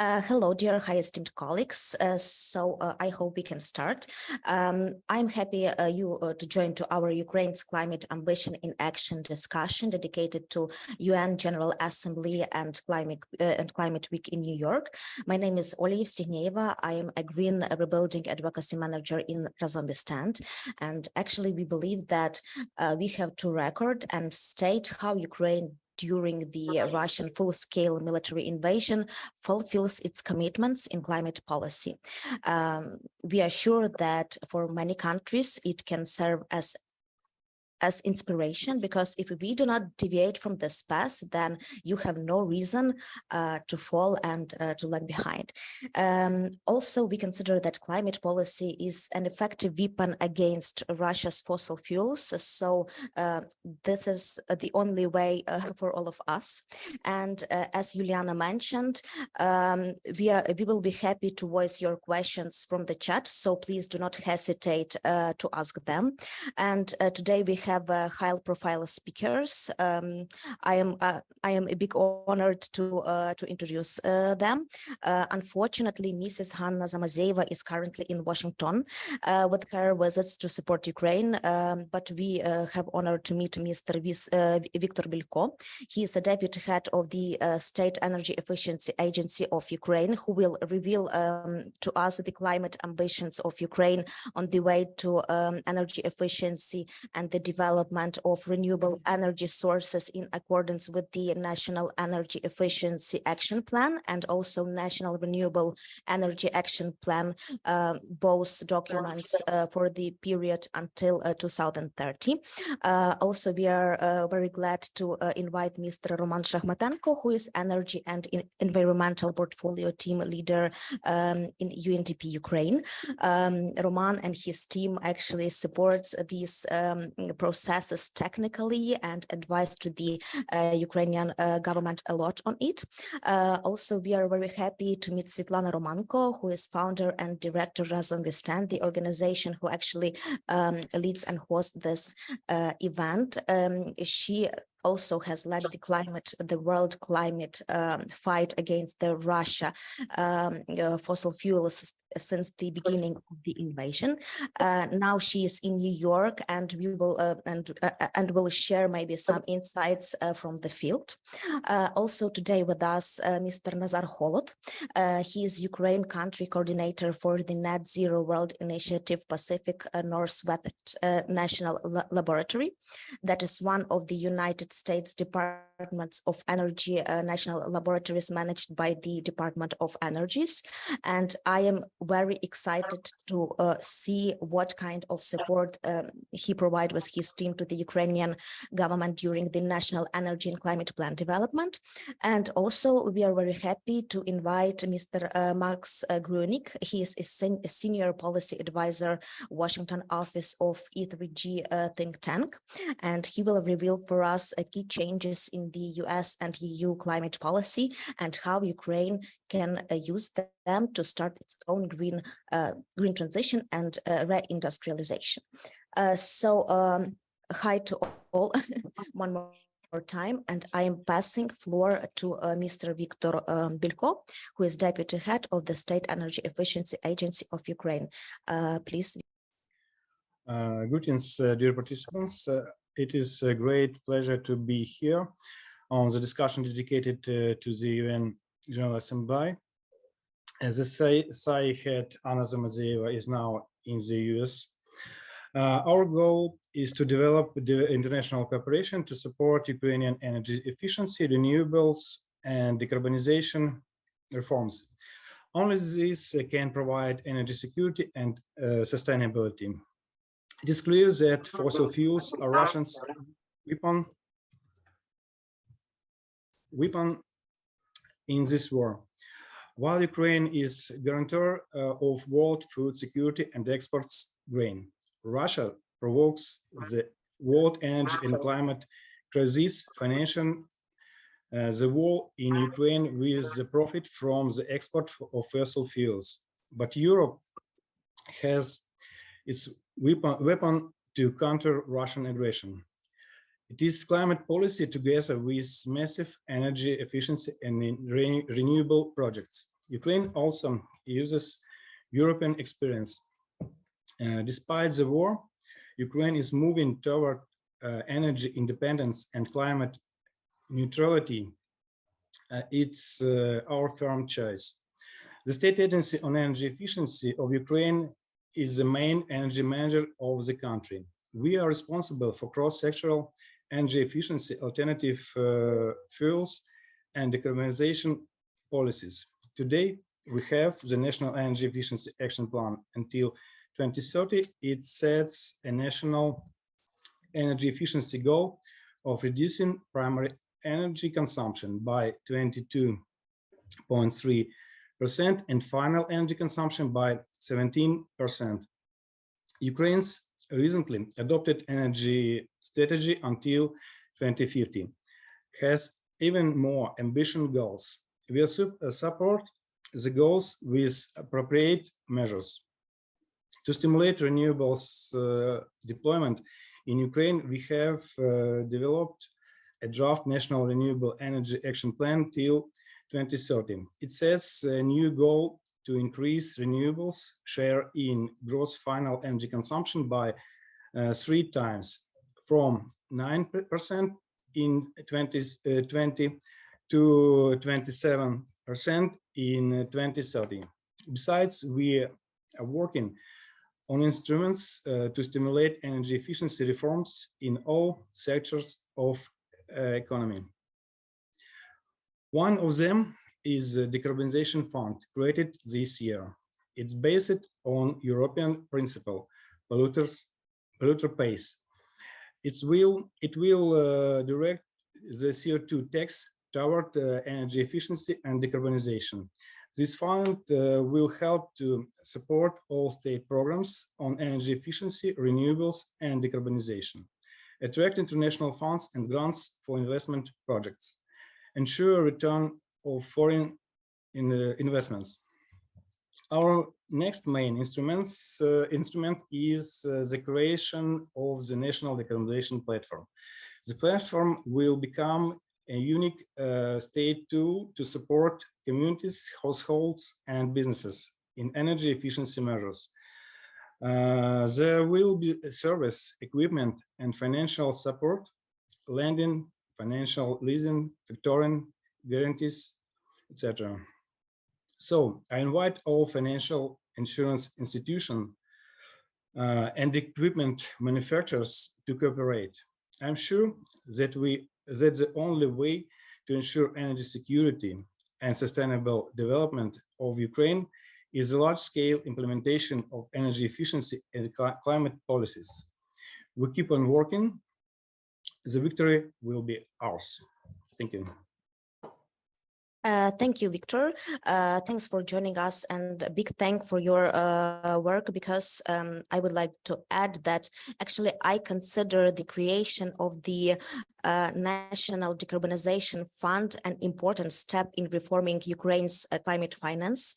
Hello, dear high esteemed colleagues. I hope we can start. I'm happy to join to our Ukraine's Climate Ambition in Action discussion dedicated to UN General Assembly and Climate Week in New York. My name is Olya Evstinieva. I am a Green Rebuilding Advocacy Manager in Razombestand. And actually, we believe that we have to record and state how Ukraine during the Russian full-scale military invasion fulfills its commitments in climate policy. We are sure that for many countries, it can serve as inspiration, because if we do not deviate from this path, then you have no reason to fall and to lag behind. Also, we consider that climate policy is an effective weapon against Russia's fossil fuels. So this is the only way for all of us. And as Juliana mentioned, we will be happy to voice your questions from the chat. So please do not hesitate to ask them. And today we have high-profile speakers. I am a big honored to introduce them. Unfortunately, Mrs. Hanna Zamazeva is currently in Washington with her visits to support Ukraine, but we have honor to meet Mr. Viktor Bilko. He is a deputy head of the State Energy Efficiency Agency of Ukraine, who will reveal to us the climate ambitions of Ukraine on the way to energy efficiency and the development of renewable energy sources in accordance with the National Energy Efficiency Action Plan and also National Renewable Energy Action Plan, both documents for the period until 2030. Also, we are very glad to invite Mr. Roman Shakhmatenko, who is Energy and Environmental Portfolio Team Leader in UNDP Ukraine. Roman and his team actually supports these processes technically and advise to the Ukrainian government a lot on it. Also, we are very happy to meet Svetlana Romanko, who is founder and director of Razombestand, the organization who actually leads and hosts this event. She also has led the world climate fight against the Russia fossil fuels since the beginning of the invasion. Now she is in New York, and we will and will share maybe some insights from the field. Also today with us, Mr. Nazar Holod. He is Ukraine country coordinator for the Net Zero World Initiative Pacific Northwest National Laboratory. That is one of the United States Departments of Energy national laboratories managed by the Department of Energies. And I am very excited to see what kind of support he provides with his team to the Ukrainian government during the National Energy and Climate Plan development. And also, we are very happy to invite Mr. Max Gruenig. He is a senior policy advisor, Washington office of E3G think tank, and he will reveal for us key changes in the US and EU climate policy and how Ukraine can use them to start its own green transition and reindustrialization. Hi to all one more time, and I am passing floor to Mr. Viktor Bilko, who is deputy head of the State Energy Efficiency Agency of Ukraine. Please. Greetings, dear participants. It is a great pleasure to be here on the discussion dedicated to the UN General Assembly. As the SAI head, Anna Zamazeva, is now in the US. Our goal is to develop the international cooperation to support Ukrainian energy efficiency, renewables, and decarbonization reforms. Only this can provide energy security and sustainability. It is clear that fossil fuels are Russians' weapon in this war. While Ukraine is guarantor of world food security and exports grain, Russia provokes the world energy and climate crisis, financing the war in Ukraine with the profit from the export of fossil fuels. But Europe has its weapon to counter Russian aggression. It is climate policy together with massive energy efficiency and renewable projects. Ukraine also uses European experience. Despite the war, Ukraine is moving toward energy independence and climate neutrality. It's our firm choice. The State Agency on Energy Efficiency of Ukraine is the main energy manager of the country. We are responsible for cross-sectoral energy efficiency, alternative fuels, and decarbonization policies. Today, we have the National Energy Efficiency Action Plan until 2030. It sets a national energy efficiency goal of reducing primary energy consumption by 22.3% and final energy consumption by 17%. Ukraine's recently adopted energy strategy until 2050 has even more ambitious goals. We support the goals with appropriate measures. To stimulate renewables deployment in Ukraine, we have developed a draft National Renewable Energy Action Plan till 2030. It sets a new goal to increase renewables share in gross final energy consumption by 3 times, from 9% in 2020 to 27% in 2030. Besides, we are working on instruments to stimulate energy efficiency reforms in all sectors of economy. One of them is the Decarbonization Fund created this year. It's based on European principle, polluter pays. It will direct the CO2 tax toward energy efficiency and decarbonization. This fund will help to support all state programs on energy efficiency, renewables, and decarbonization, attract international funds and grants for investment projects, ensure return of foreign investments. Our next main instrument is the creation of the National Decarbonization Platform. The platform will become a unique state tool to support communities, households, and businesses in energy efficiency measures. There will be service, equipment, and financial support, lending, financial leasing, factoring, guarantees, etc. So I invite all financial insurance institutions and equipment manufacturers to cooperate. I'm sure that that's the only way to ensure energy security and sustainable development of Ukraine is a large-scale implementation of energy efficiency and climate policies. We keep on working. The victory will be ours. Thank you. Thank you, Victor. Thanks for joining us, and a big thank for your work, because I would like to add that actually I consider the creation of the National Decarbonization Fund an important step in reforming Ukraine's climate finance,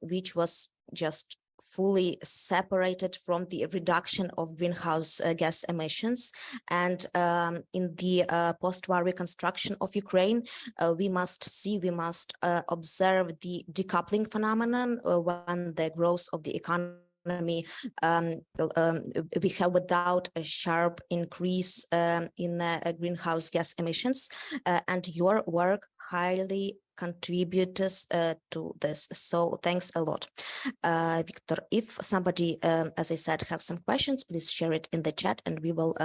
which was just fully separated from the reduction of greenhouse gas emissions. And in the post-war reconstruction of Ukraine, we must observe the decoupling phenomenon when the growth of the economy we have without a sharp increase in greenhouse gas emissions, and your work highly contributes to this. So thanks a lot. Victor, if somebody, as I said, have some questions, please share it in the chat and we will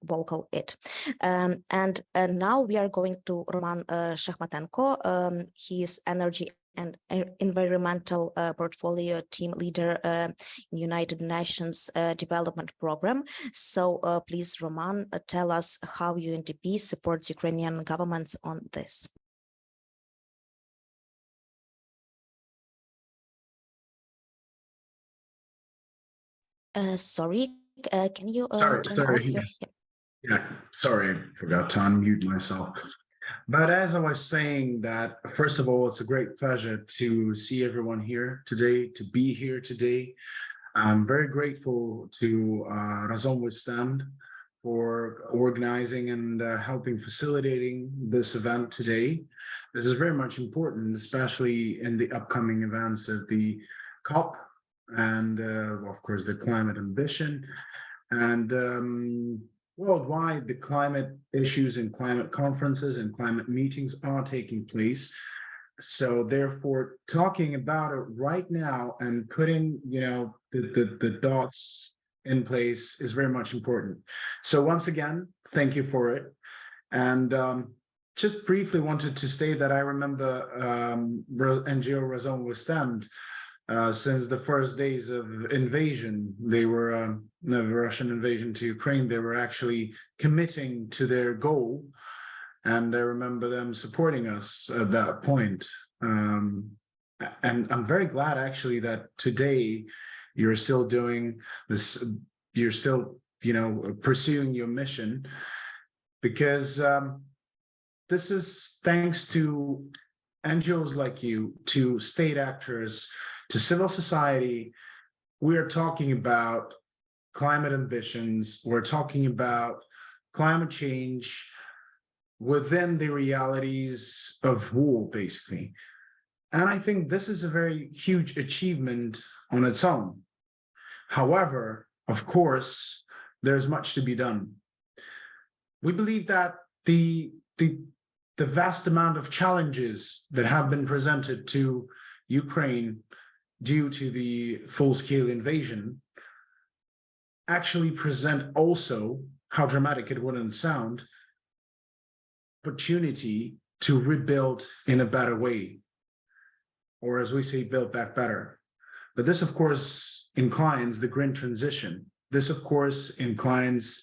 vocal it. And now we are going to Roman Shakhmatenko. He is energy and environmental portfolio team leader in United Nations Development Program. So please, Roman, tell us how UNDP supports Ukrainian governments on this. Sorry, can you turn off your... Yes. Yeah, sorry, I forgot to unmute myself. But as I was saying, that first of all, it's a great pleasure to see everyone here today, to be here today. I'm very grateful to Razom We Stand, for organizing and helping facilitating this event today. This is very much important, especially in the upcoming events of the COP and of course the climate ambition. And worldwide, the climate issues and climate conferences and climate meetings are taking place. So therefore, talking about it right now and putting, the dots in place is very much important. So once again, thank you for it. And just briefly wanted to state that I remember NGO Raison Withstand since the first days of invasion. They were the Russian invasion to Ukraine. They were actually committing to their goal. And I remember them supporting us at that point. And I'm very glad actually that today you're still doing this, you're still, pursuing your mission, because this is thanks to NGOs like you, to state actors, to civil society. We are talking about climate ambitions. We're talking about climate change within the realities of war, basically. And I think this is a very huge achievement on its own. However, of course, there's much to be done. We believe that the vast amount of challenges that have been presented to Ukraine due to the full-scale invasion actually present also, how dramatic it wouldn't sound, opportunity to rebuild in a better way, or as we say, build back better. But this, of course, inclines the green transition. This, of course, inclines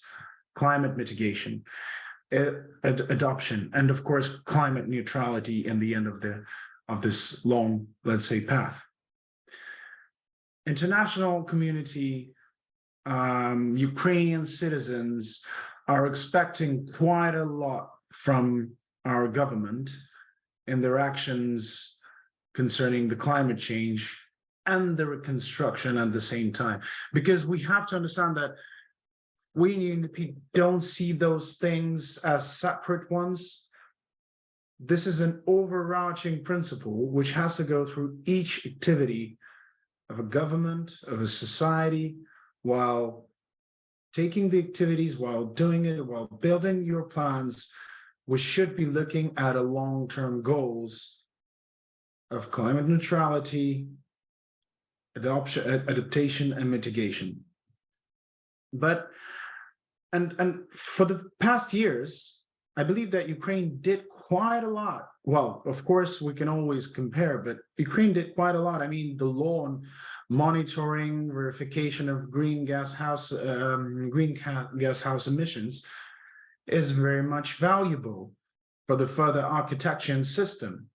climate mitigation, adoption, and of course, climate neutrality in the end of this long, let's say, path. International community, Ukrainian citizens are expecting quite a lot from our government in their actions concerning the climate change and the reconstruction at the same time. Because we have to understand that we in UNDP don't see those things as separate ones. This is an overarching principle which has to go through each activity of a government, of a society, while taking the activities, while doing it, while building your plans. We should be looking at a long-term goals of climate neutrality, adaptation, and mitigation. But and for the past years, I believe that Ukraine did quite a lot. Well, of course, we can always compare, but Ukraine did quite a lot. I mean, the law on monitoring, verification of greenhouse gas emissions is very much valuable for the further architecture and system.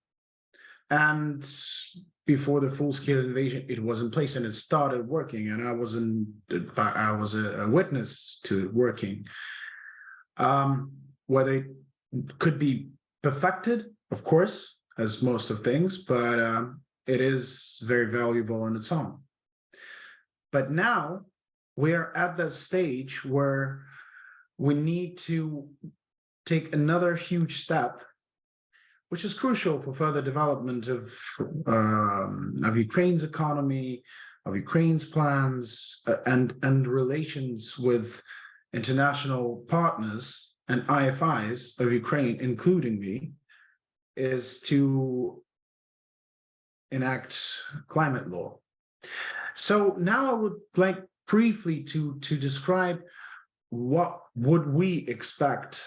And before the full-scale invasion, it was in place and it started working, and I was a witness to it working. Whether it could be perfected, of course, as most of things, but it is very valuable on its own. But now we are at that stage where we need to take another huge step, which is crucial for further development of Ukraine's economy, of Ukraine's plans, and relations with international partners and IFIs of Ukraine, including me, is to enact climate law. So now I would like briefly to describe what would we expect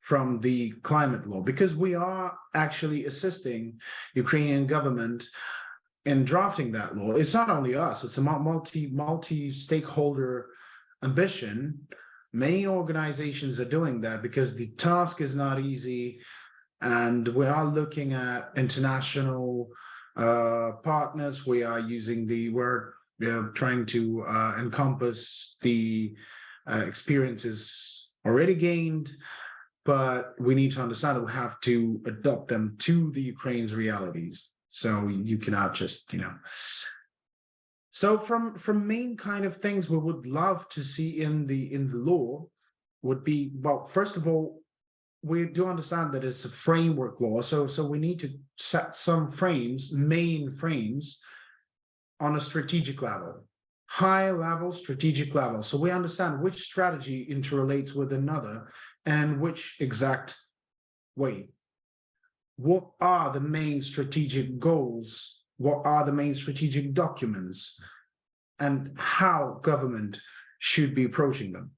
from the climate law, because we are actually assisting Ukrainian government in drafting that law. It's not only us, it's a multi-stakeholder ambition. Many organizations are doing that because the task is not easy, and we are looking at international partners. We are using the word, trying to encompass the experiences already gained, but we need to understand that we have to adopt them to the Ukraine's realities. So you cannot just, So from main kind of things we would love to see in the law, would be, well, first of all, we do understand that it's a framework law, so we need to set some frames, main frames, on a strategic level, high level strategic level. So we understand which strategy interrelates with another and which exact way. What are the main strategic goals? What are the main strategic documents? And how government should be approaching them.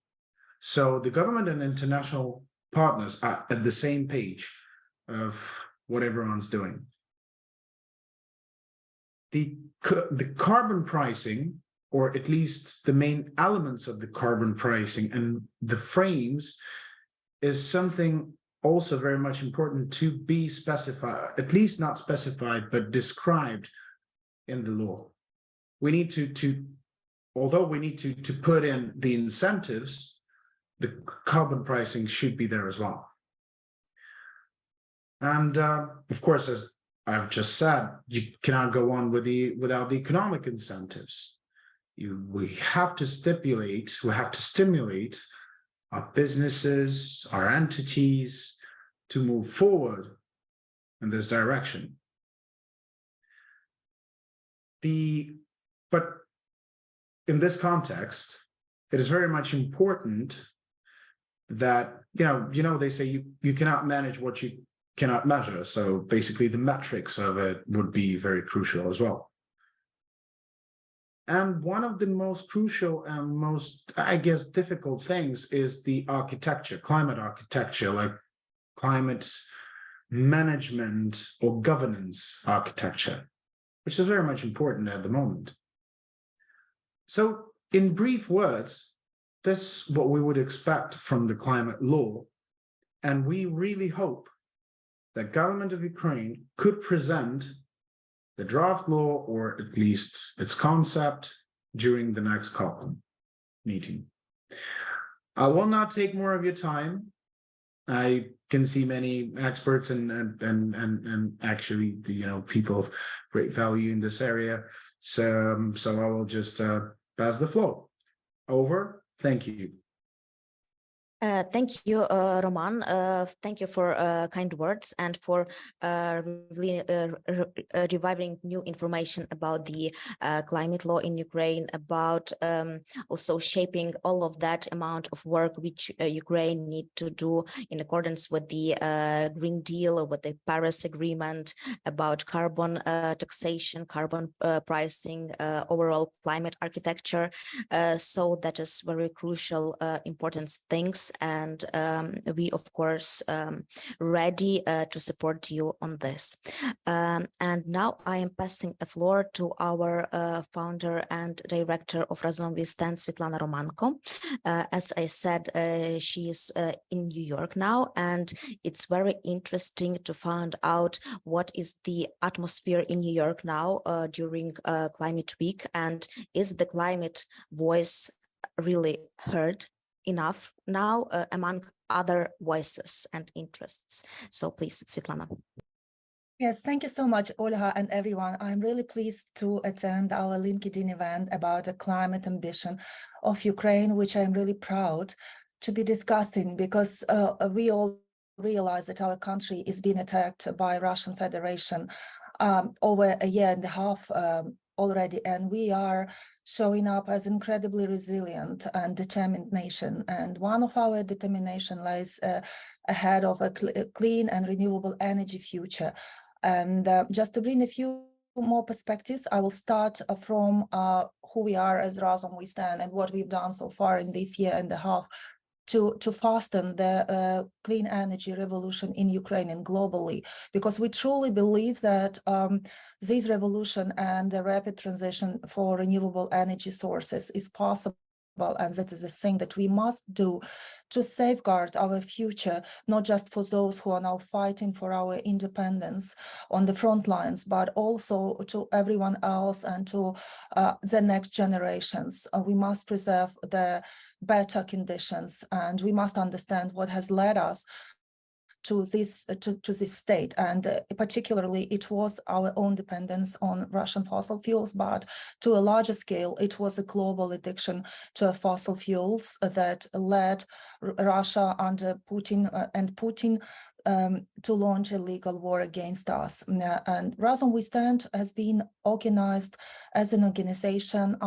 So the government and international partners are at the same page of what everyone's doing. The carbon pricing, or at least the main elements of the carbon pricing and the frames, is something also very much important to be specified, at least not specified, but described in the law. We need although we need to put in the incentives, the carbon pricing should be there as well. And of course, as I've just said, you cannot go on without the economic incentives. We have to stimulate our businesses, our entities to move forward in this direction. But in this context, it is very much important that, they say you cannot manage what you cannot measure. So basically the metrics of it would be very crucial as well. And one of the most crucial and most, I guess, difficult things is the architecture, climate architecture, like climate management or governance architecture, which is very much important at the moment. So in brief words, this is what we would expect from the climate law. And we really hope that government of Ukraine could present the draft law, or at least its concept, during the next COP meeting. I will not take more of your time. I can see many experts and actually, people of great value in this area. So I will just pass the floor over. Thank you. Thank you, Roman. Thank you for kind words and for really reviving new information about the climate law in Ukraine, about also shaping all of that amount of work which Ukraine need to do in accordance with the Green Deal, with the Paris Agreement, about carbon taxation, carbon pricing, overall climate architecture. So that is very crucial, important things. And we, of course, ready to support you on this. And now I am passing the floor to our founder and director of Razom We Stand, Svetlana Romanko. As I said, she is in New York now, and it's very interesting to find out what is the atmosphere in New York now during Climate Week, and is the climate voice really heard enough now among other voices and interests. So please, Svetlana. Yes, thank you so much, Olga, and everyone. I'm really pleased to attend our LinkedIn event about the climate ambition of Ukraine, which I'm really proud to be discussing, because we all realize that our country is being attacked by Russian Federation over a year and a half already, and we are showing up as incredibly resilient and determined nation. And one of our determination lies ahead of a clean and renewable energy future. And just to bring a few more perspectives, I will start from who we are as Razom We Stand and what we've done so far in this year and a half to fasten the clean energy revolution in Ukraine and globally, because we truly believe that this revolution and the rapid transition for renewable energy sources is possible. And that is a thing that we must do to safeguard our future, not just for those who are now fighting for our independence on the front lines, but also to everyone else and to the next generations. We must preserve the better conditions, and we must understand what has led us to this state, and particularly it was our own dependence on Russian fossil fuels, but to a larger scale it was a global addiction to fossil fuels that led Russia under Putin to launch a legal war against us. And Razum We Stand has been organized as an organization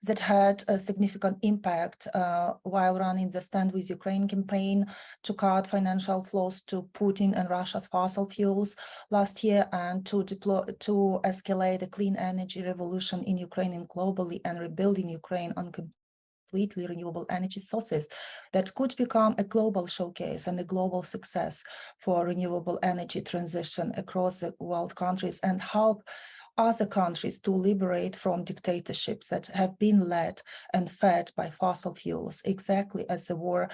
that had a significant impact while running the Stand With Ukraine campaign to cut financial flows to Putin and Russia's fossil fuels last year, and to escalate a clean energy revolution in Ukraine and globally, and rebuilding Ukraine on completely renewable energy sources that could become a global showcase and a global success for renewable energy transition across the world countries, and help other countries to liberate from dictatorships that have been led and fed by fossil fuels, exactly as the war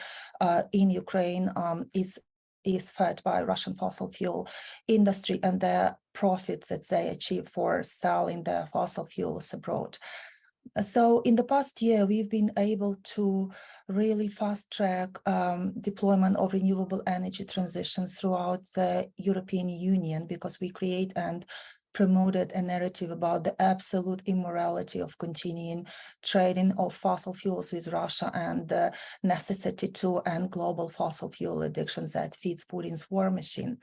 in Ukraine is fed by Russian fossil fuel industry and the profits that they achieve for selling their fossil fuels abroad. So in the past year, we've been able to really fast track deployment of renewable energy transitions throughout the European Union, because we create and promoted a narrative about the absolute immorality of continuing trading of fossil fuels with Russia, and the necessity to end global fossil fuel addictions that feeds Putin's war machine.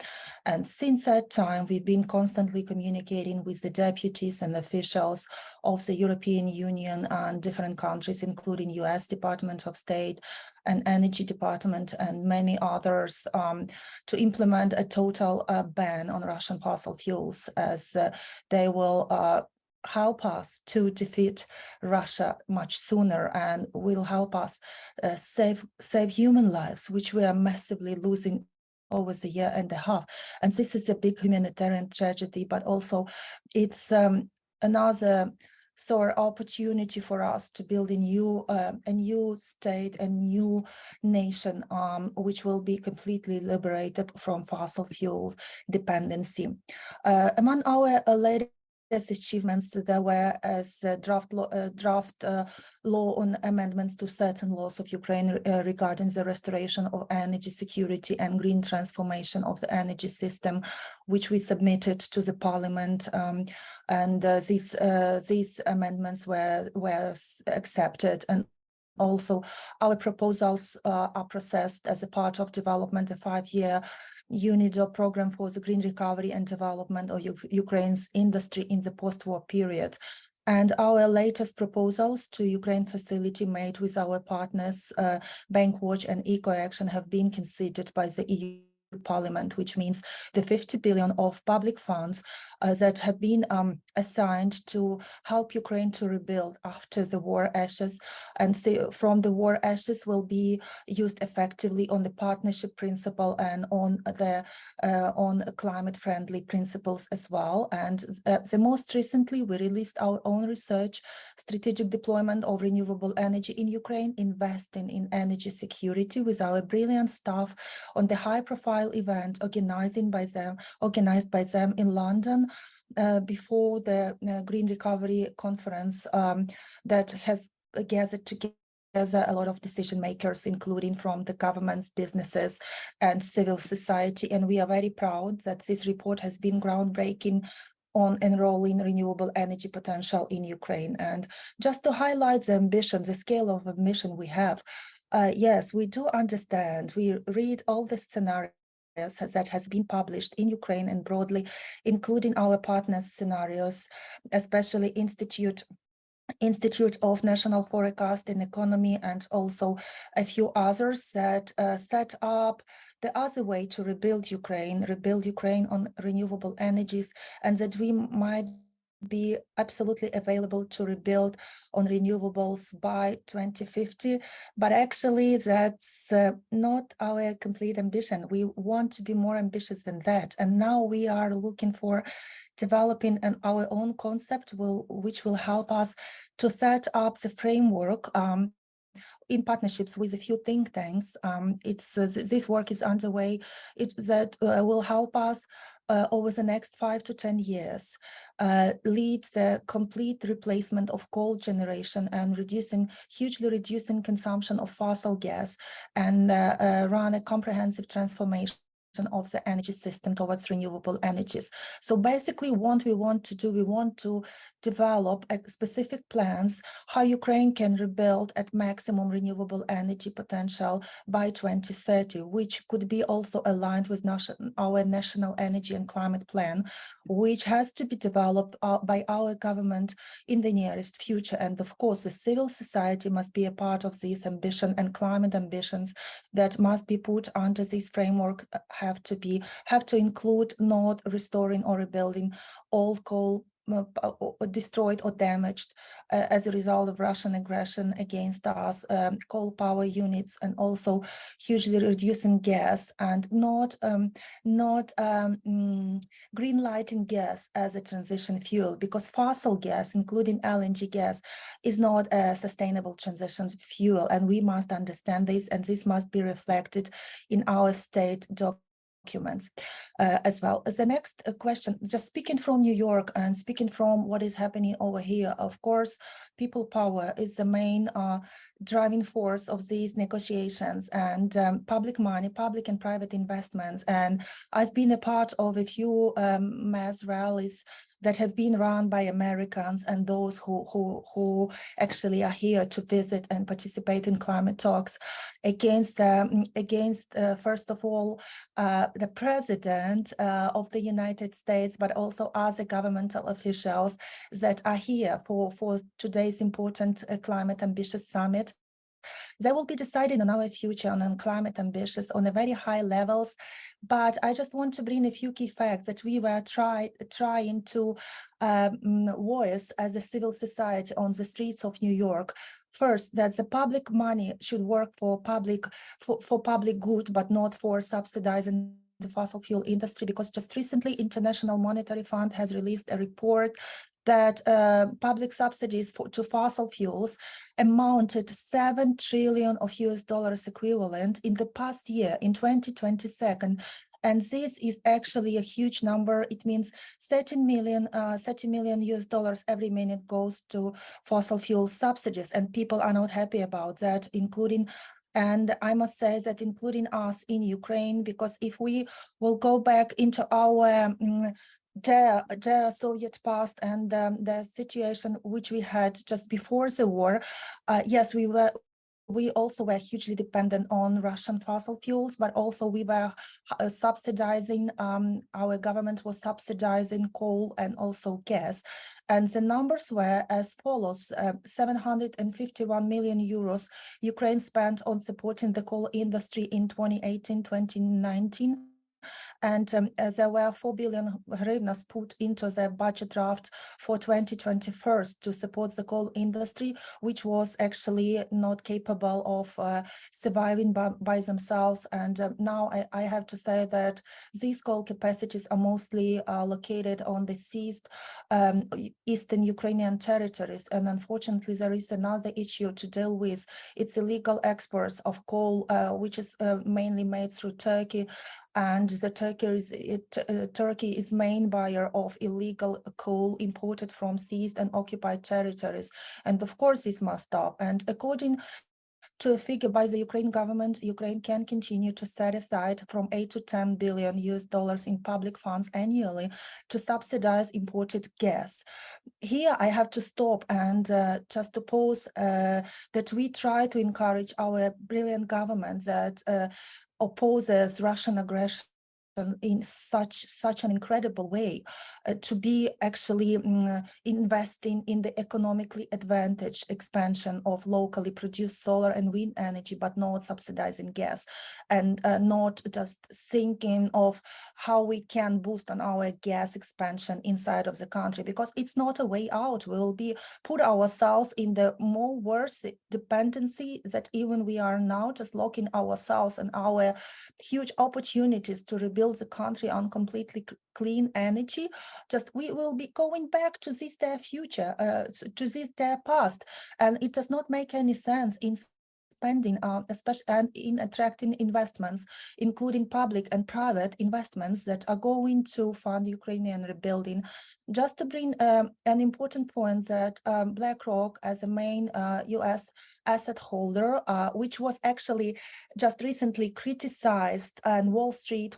And since that time, we've been constantly communicating with the deputies and officials of the European Union and different countries, including US Department of State and Energy Department and many others, to implement a total ban on Russian fossil fuels, as they will help us to defeat Russia much sooner, and will help us save human lives, which we are massively losing over the year and a half. And this is a big humanitarian tragedy, but also it's another opportunity for us to build a new state, a new nation, which will be completely liberated from fossil fuel dependency. Among our latest achievements, there were as draft law on amendments to certain laws of Ukraine regarding the restoration of energy security and green transformation of the energy system, which we submitted to the parliament, and these amendments were accepted. And also our proposals are processed as a part of development, a 5-year UNDP program for the green recovery and development of Ukraine's industry in the post-war period. And our latest proposals to Ukraine facility made with our partners, Bankwatch and EcoAction, have been considered by the EU Parliament, which means the 50 billion of public funds that have been assigned to help Ukraine to rebuild after the war ashes, and from the war ashes will be used effectively on the partnership principle and on the on climate-friendly principles as well. And the most recently, we released our own research, strategic deployment of renewable energy in Ukraine, investing in energy security, with our brilliant staff on the high-profile event organized by them in London before the Green Recovery Conference that has gathered together a lot of decision makers, including from the governments, businesses, and civil society. And we are very proud that this report has been groundbreaking on enrolling renewable energy potential in Ukraine. And just to highlight the ambition, the scale of ambition we have, yes, we do understand. We read all the scenarios that has been published in Ukraine and broadly, including our partners' scenarios, especially Institute of National Forecast and Economy, and also a few others that set up the other way to rebuild Ukraine on renewable energies, and that we might be absolutely available to rebuild on renewables by 2050. But actually that's not our complete ambition. We want to be more ambitious than that. And now we are looking for developing our own concept which will help us to set up the framework in partnerships with a few think tanks. This work is underway. That will help us over the next 5 to 10 years, lead the complete replacement of coal generation and hugely reducing consumption of fossil gas, and run a comprehensive transformation of the energy system towards renewable energies. So basically what we want to do, we want to develop specific plans how Ukraine can rebuild at maximum renewable energy potential by 2030, which could be also aligned with our national energy and climate plan, which has to be developed by our government in the nearest future. And of course, the civil society must be a part of this ambition, and climate ambitions that must be put under this framework have to include not restoring or rebuilding all coal destroyed or damaged as a result of Russian aggression against us, coal power units, and also hugely reducing gas, and not green lighting gas as a transition fuel, because fossil gas, including LNG gas, is not a sustainable transition fuel, and we must understand this, and this must be reflected in our state documents as well. The next question, just speaking from New York and speaking from what is happening over here, of course, people power is the main driving force of these negotiations, and public money, public and private investments. And I've been a part of a few mass rallies that have been run by Americans and those who actually are here to visit and participate in climate talks against first of all, the president of the United States, but also other governmental officials that are here for today's important climate ambitious summit. They will be deciding on our future on climate ambitions on a very high levels. But I just want to bring a few key facts that we were trying to voice as a civil society on the streets of New York. First, that the public money should work for public good, but not for subsidizing the fossil fuel industry, because just recently International Monetary Fund has released a report that public subsidies to fossil fuels amounted to $7 trillion of US dollars equivalent in the past year, in 2022. And this is actually a huge number. It means 30 million US dollars every minute goes to fossil fuel subsidies, and people are not happy about that, including, and I must say that including us in Ukraine, because if we will go back into our the Soviet past and the situation which we had just before the war, yes, we also were hugely dependent on Russian fossil fuels, but also we were subsidizing, our government was subsidizing coal and also gas. And the numbers were as follows: 751 million euros Ukraine spent on supporting the coal industry in 2018-2019. And there were 4 billion hryvnias put into the budget draft for 2021 to support the coal industry, which was actually not capable of surviving by themselves. And now I have to say that these coal capacities are mostly located on the seized eastern Ukrainian territories. And unfortunately, there is another issue to deal with. It's illegal exports of coal, which is mainly made through Turkey. And Turkey is main buyer of illegal coal imported from seized and occupied territories. And of course, this must stop. And according to a figure by the Ukraine government, Ukraine can continue to set aside from 8 to 10 billion US dollars in public funds annually to subsidize imported gas. Here I have to stop and just to pause that we try to encourage our brilliant government that opposes Russian aggression in such an incredible way, to be actually investing in the economically advantaged expansion of locally produced solar and wind energy, but not subsidizing gas, and not just thinking of how we can boost on our gas expansion inside of the country, because it's not a way out. We will be put ourselves in the more worse dependency that even we are now, just locking ourselves and our huge opportunities to rebuild the country on completely clean energy. Just we will be going back to this their future, to this their past, and it does not make any sense in spending, especially and in attracting investments, including public and private investments that are going to fund Ukrainian rebuilding. Just to bring an important point that BlackRock, as a main US asset holder, which was actually just recently criticized, and Wall Street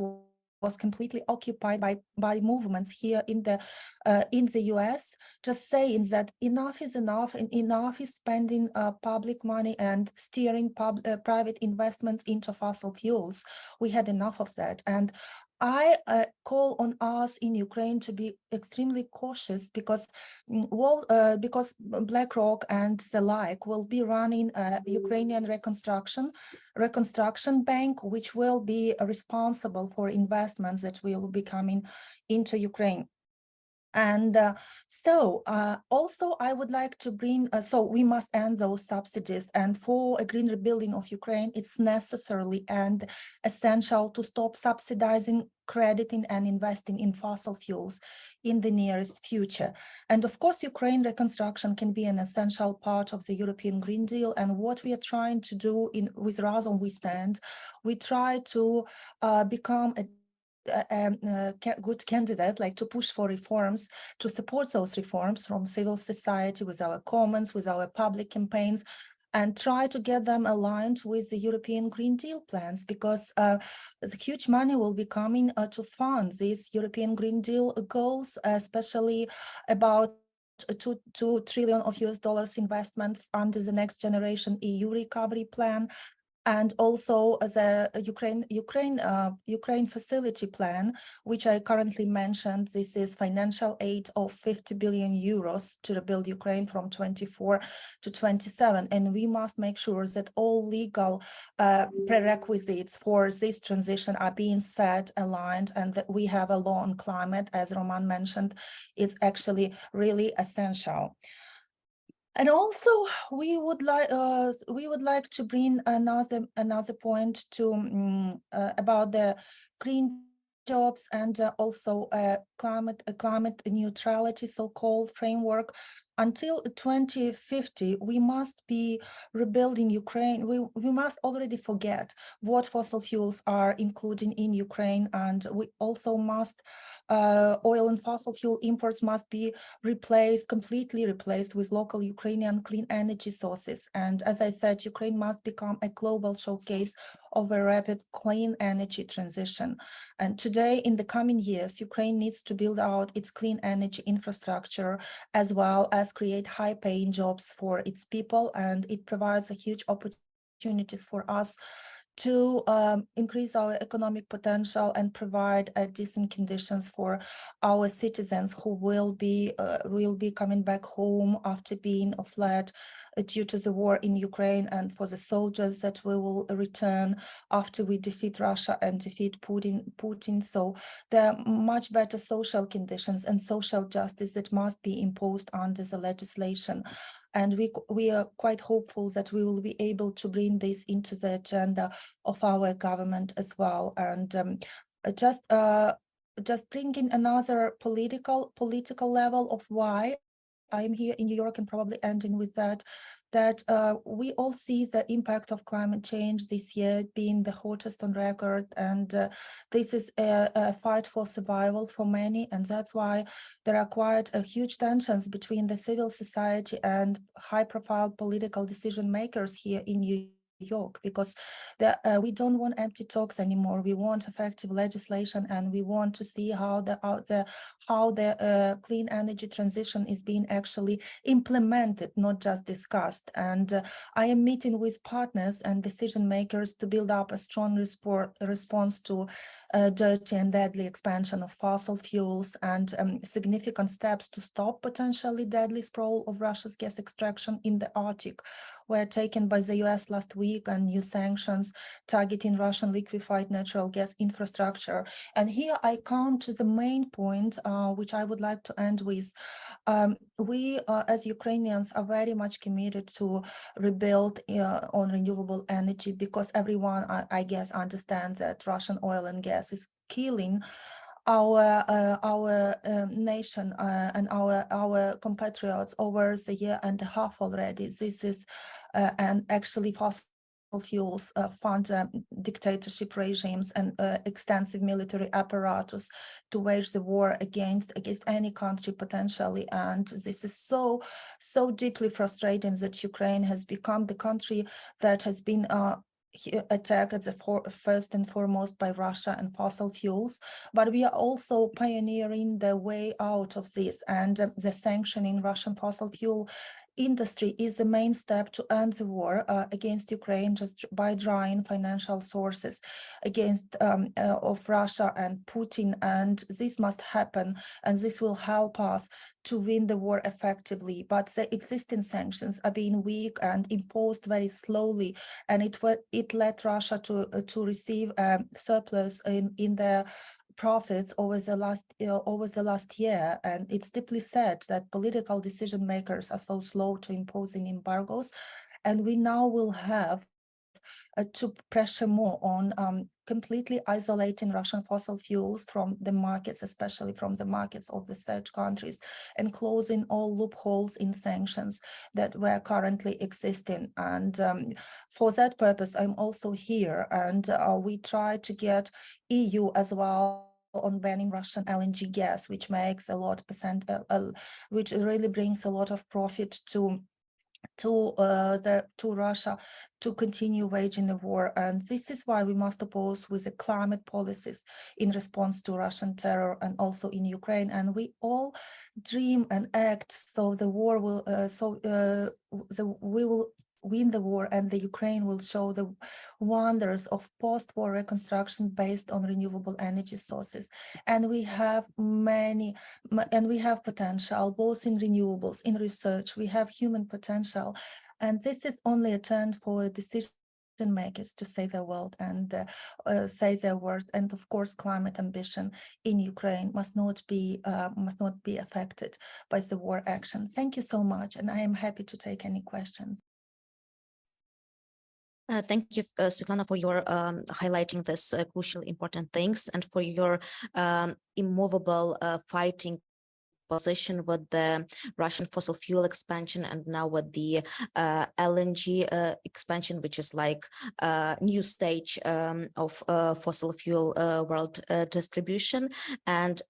was completely occupied by movements here in the US, just saying that enough is enough, and enough is spending public money and steering private investments into fossil fuels. We had enough of that. And I call on us in Ukraine to be extremely cautious, because because BlackRock and the like will be running a Ukrainian reconstruction bank, which will be responsible for investments that will be coming into Ukraine. And also I would like to bring, so we must end those subsidies, and for a green rebuilding of Ukraine, it's necessarily and essential to stop subsidizing, crediting and investing in fossil fuels in the nearest future. And of course, Ukraine reconstruction can be an essential part of the European Green Deal. And what we are trying to do with Razom We Stand, we try to become a good candidate, like to push for reforms, to support those reforms from civil society, with our comments, with our public campaigns, and try to get them aligned with the European Green Deal plans, because the huge money will be coming to fund these European Green Deal goals, especially about $2 trillion of US dollars investment under the Next Generation EU Recovery Plan, and also the Ukraine facility plan, which I currently mentioned. This is financial aid of 50 billion euros to rebuild Ukraine from 24 to 27. And we must make sure that all legal prerequisites for this transition are being set, aligned, and that we have a law on climate, as Roman mentioned. It's actually really essential. And also, we would like to bring another point to about the green jobs, and also climate neutrality, so-called framework. Until 2050, we must be rebuilding Ukraine. We must already forget what fossil fuels are including in Ukraine, and we also must oil and fossil fuel imports must be completely replaced with local Ukrainian clean energy sources. And as I said, Ukraine must become a global showcase of a rapid clean energy transition. And today, in the coming years, Ukraine needs to build out its clean energy infrastructure, as well as create high-paying jobs for its people. And it provides a huge opportunities for us to increase our economic potential and provide decent conditions for our citizens who will be coming back home after being fled due to the war in Ukraine, and for the soldiers that we will return after we defeat Russia and defeat Putin. So there are much better social conditions and social justice that must be imposed under the legislation. And we are quite hopeful that we will be able to bring this into the agenda of our government as well. And just bringing another political level of why I'm here in New York, and probably ending with that we all see the impact of climate change this year being the hottest on record, and this is a fight for survival for many, and that's why there are quite huge tensions between the civil society and high-profile political decision makers here in New York, because we don't want empty talks anymore. We want effective legislation, and we want to see how the clean energy transition is being actually implemented, not just discussed. And I am meeting with partners and decision makers to build up a strong response to dirty and deadly expansion of fossil fuels, and significant steps to stop potentially deadly sprawl of Russia's gas extraction in the Arctic were taken by the US last week, and new sanctions targeting Russian liquefied natural gas infrastructure. And here I come to the main point, which I would like to end with. We as Ukrainians are very much committed to rebuild on renewable energy, because everyone, I guess, understands that Russian oil and gas is killing our nation and our compatriots over the year and a half already. This is and actually fossil fuels fund dictatorship regimes and extensive military apparatus to wage the war against any country potentially. And this is so deeply frustrating that Ukraine has become the country that has been attacked at the first and foremost by Russia and fossil fuels, but we are also pioneering the way out of this, and the sanctioning Russian fossil fuel industry is the main step to end the war against Ukraine, just by drawing financial sources against of Russia and Putin. And this must happen, and this will help us to win the war effectively. But the existing sanctions are being weak and imposed very slowly, and it led Russia to receive surplus in their profits over the last year. And it's deeply sad that political decision makers are so slow to imposing embargoes, and we now will have to pressure more on completely isolating Russian fossil fuels from the markets, especially from the markets of the third countries, and closing all loopholes in sanctions that were currently existing. And for that purpose, I'm also here, and we try to get EU as well on banning Russian LNG gas, which makes a lot which really brings a lot of profit to Russia to continue waging the war. And this is why we must oppose with the climate policies in response to Russian terror, and also in Ukraine. And we all dream and act so the war will we will win the war, and the Ukraine will show the wonders of post-war reconstruction based on renewable energy sources. And we have potential both in renewables, in research. We have human potential, and this is only a turn for decision makers to say their word and say their word. And of course, climate ambition in Ukraine must not be affected by the war action. Thank you so much, and I am happy to take any questions. Thank you, Svetlana, for your highlighting this crucial, important things, and for your immovable fighting position with the Russian fossil fuel expansion, and now with the LNG expansion, which is like a new stage of fossil fuel world distribution. And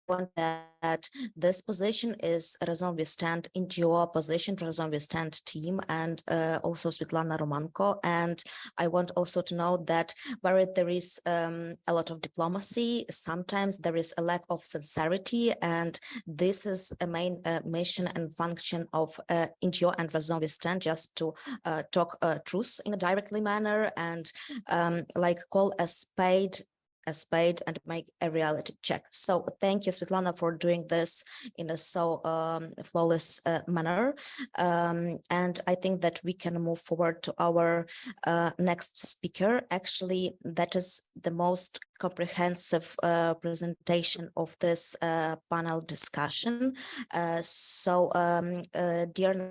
want that this position is Razom We Stand into your position, Razom We Stand team, and also Svetlana Romanko. And I want also to know that where there is a lot of diplomacy, sometimes there is a lack of sincerity, and this is a main mission and function of NGO and Razom We Stand, just to talk truth in a directly manner, and like call a spade and make a reality check. So thank you, Svetlana, for doing this in a so flawless manner. And I think that we can move forward to our next speaker. Actually, that is the most comprehensive presentation of this panel discussion. Dear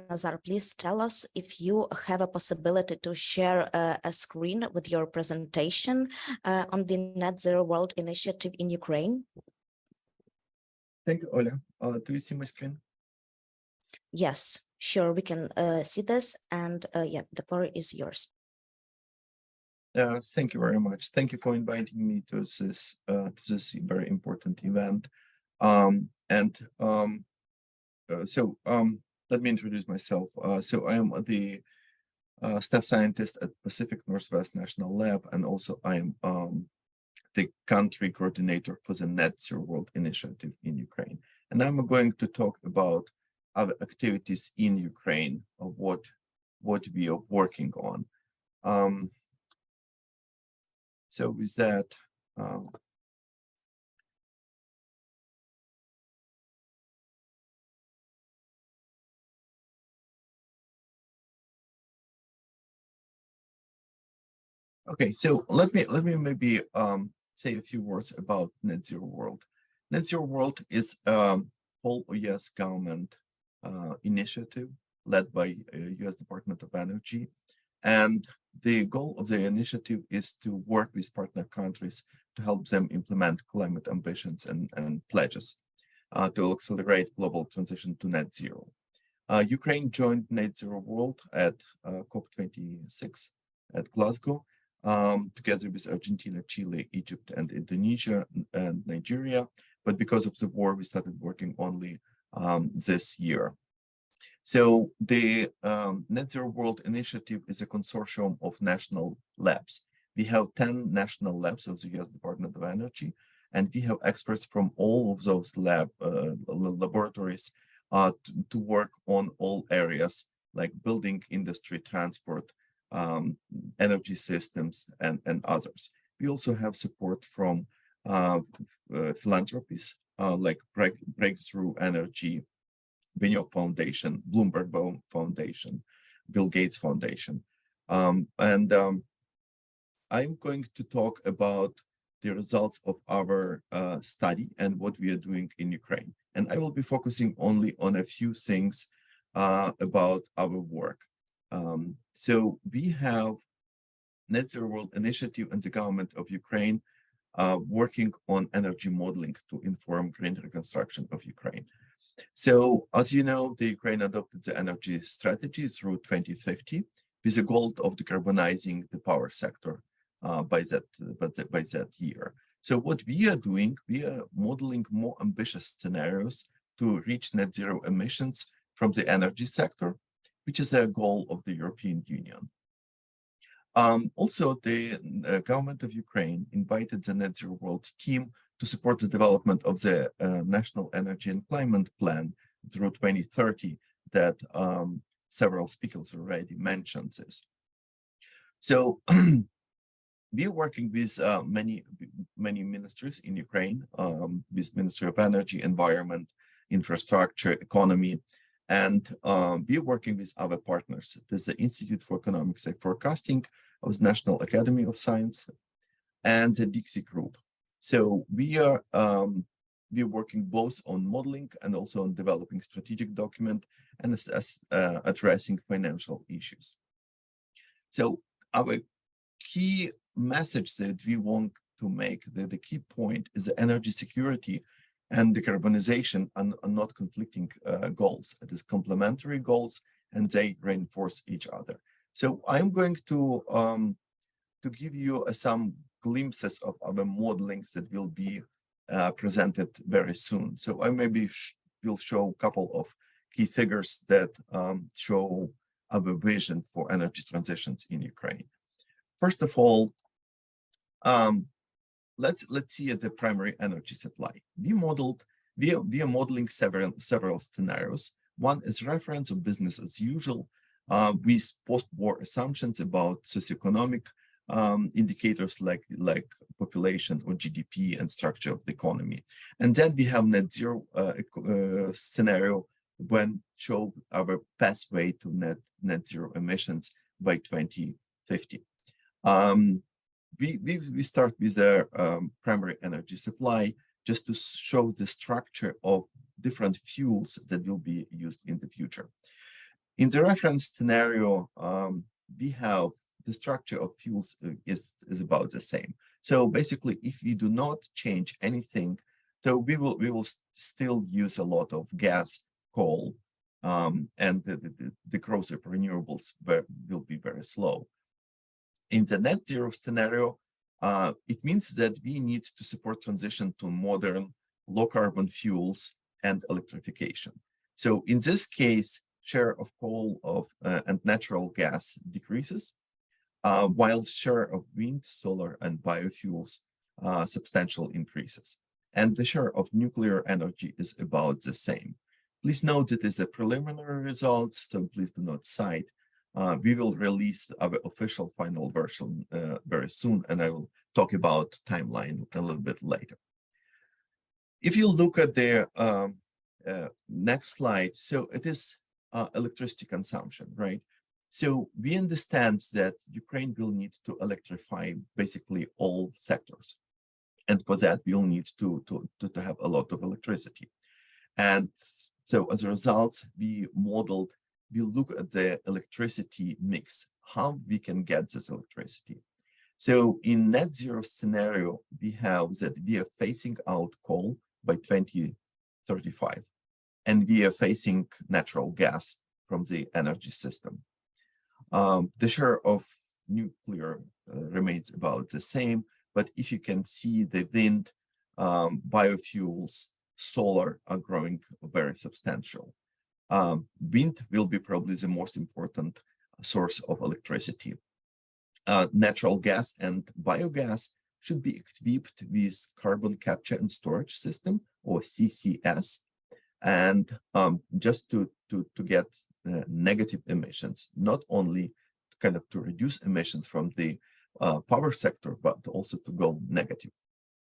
Nazar, please tell us if you have a possibility to share a screen with your presentation on the Net Zero World Initiative in Ukraine. Thank you, Oля. Do you see my screen? Yes, sure, we can see this, and yeah, the floor is yours. Thank you very much. Thank you for inviting me to this very important event. Let me introduce myself. So I am the staff scientist at Pacific Northwest National Lab, and also I am the country coordinator for the Net Zero World Initiative in Ukraine. And I'm going to talk about our activities in Ukraine, of what we are working on. So with that, okay, so let me maybe say a few words about Net Zero World. Net Zero World is a whole US government initiative led by US Department of Energy. And the goal of the initiative is to work with partner countries to help them implement climate ambitions and pledges to accelerate global transition to net zero. Ukraine joined Net Zero World at COP26 at Glasgow, together with Argentina, Chile, Egypt, and Indonesia and Nigeria. But because of the war, we started working only this year. So the Net Zero World Initiative is a consortium of national labs. We have 10 national labs of the US Department of Energy, and we have experts from all of those laboratories to work on all areas like building, industry, transport, energy systems, and others. We also have support from philanthropies like Breakthrough Energy, Benioff Foundation, Bloomberg Foundation, Bill Gates Foundation. I'm going to talk about the results of our study and what we are doing in Ukraine. And I will be focusing only on a few things about our work. So we have Net Zero World Initiative and the government of Ukraine working on energy modeling to inform green reconstruction of Ukraine. So as you know, the Ukraine adopted the energy strategy through 2050 with the goal of decarbonizing the power sector by that year. So what we are doing, we are modeling more ambitious scenarios to reach net zero emissions from the energy sector, which is a goal of the European Union. Also, the government of Ukraine invited the Net Zero World team to support the development of the National Energy and Climate Plan through 2030 that several speakers already mentioned this. So we are working with many ministries in Ukraine, with Ministry of Energy, Environment, Infrastructure, Economy, and we are working with other partners. There's the Institute for Economics and Forecasting of the National Academy of Science and the Dixie Group. So we are working both on modeling and also on developing strategic document and addressing financial issues. So our key message that we want to make, the key point is the energy security and decarbonization are not conflicting goals. It is complementary goals and they reinforce each other. So I'm going to give you some glimpses of our modelings that will be presented very soon. So I maybe will show a couple of key figures that show our vision for energy transitions in Ukraine. First of all, let's see at the primary energy supply. We are modeling several scenarios. One is reference of business as usual with post-war assumptions about socioeconomic indicators like population or GDP and structure of the economy. And then we have net zero scenario when show our pathway to net zero emissions by 2050. We start with the primary energy supply just to show the structure of different fuels that will be used in the future. In the reference scenario, we have the structure of fuels is about the same. So basically, if we do not change anything, so we will still use a lot of gas, coal, and the growth of renewables will be very slow. In the net zero scenario, it means that we need to support transition to modern low carbon fuels and electrification. So in this case, share of coal and natural gas decreases, while share of wind, solar, and biofuels substantial increases. And the share of nuclear energy is about the same. Please note that it's a preliminary results, so please do not cite. We will release our official final version very soon, and I will talk about timeline a little bit later. If you look at the next slide, so it is electricity consumption, right? So we understand that Ukraine will need to electrify basically all sectors. And for that, we'll need to have a lot of electricity. And so as a result, we look at the electricity mix, how we can get this electricity. So in net zero scenario, we have that we are phasing out coal by 2035. and we are facing natural gas from the energy system. The share of nuclear remains about the same, but if you can see, the wind, biofuels, solar are growing very substantial. Wind will be probably the most important source of electricity. Natural gas and biogas should be equipped with carbon capture and storage system, or CCS, and just to get negative emissions, not only kind of to reduce emissions from the power sector, but also to go negative.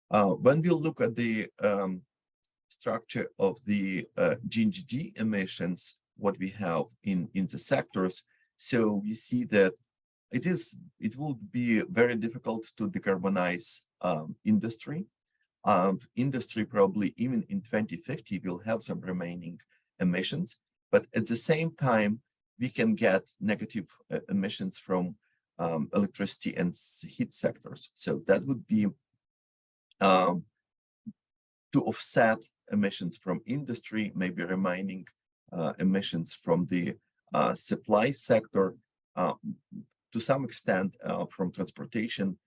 When we look at the structure of the GHG emissions, what we have in the sectors, so we see that it will be very difficult to decarbonize industry. Industry probably even in 2050 will have some remaining emissions, but at the same time we can get negative emissions from electricity and heat sectors. So that would be to offset emissions from industry, maybe remaining emissions from the supply sector, to some extent from transportation.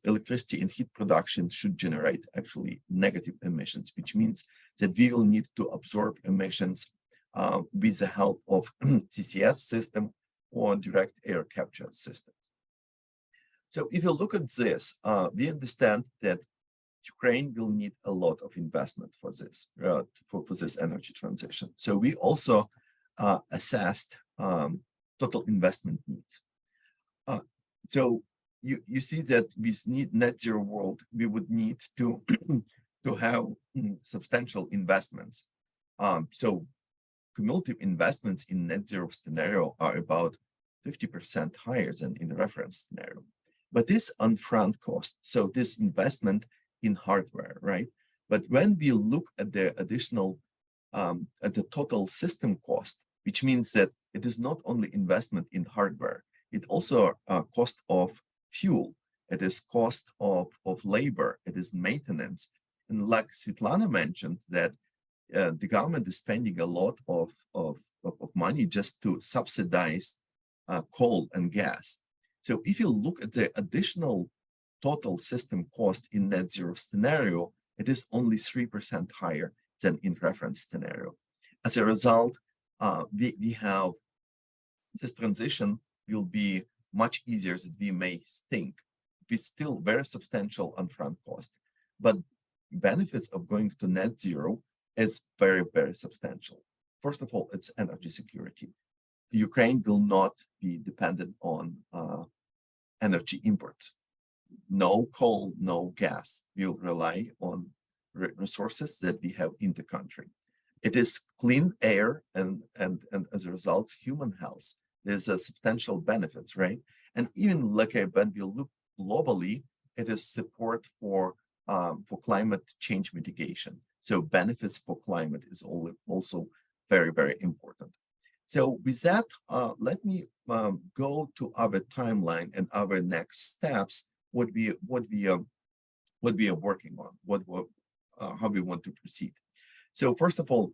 Electricity and heat production should generate actually negative emissions, which means that we will need to absorb emissions with the help of CCS system or direct air capture system. So if you look at this, we understand that Ukraine will need a lot of investment for this, for this energy transition. So we also assessed total investment needs. So you see that with net zero world, we would need to to have substantial investments. So cumulative investments in net zero scenario are about 50% higher than in the reference scenario. But this upfront cost, so this investment in hardware, right? But when we look at the additional, at the total system cost, which means that it is not only investment in hardware, it also cost of fuel, it is cost of labor, it is maintenance. And like Svetlana mentioned, that the government is spending a lot of money just to subsidize coal and gas. So if you look at the additional total system cost in net zero scenario, it is only 3% higher than in reference scenario. As a result, we have this transition will be much easier than we may think, with still very substantial upfront cost. But benefits of going to net zero is very, very substantial. First of all, it's energy security. Ukraine will not be dependent on energy imports. No coal, no gas. We'll rely on resources that we have in the country. It is clean air and as a result, human health. There's a substantial benefits, right? And even like when we look globally, it is support for climate change mitigation. So benefits for climate is also very, very important. So with that, let me go to our timeline and our next steps. What we are working on, how we want to proceed. So first of all,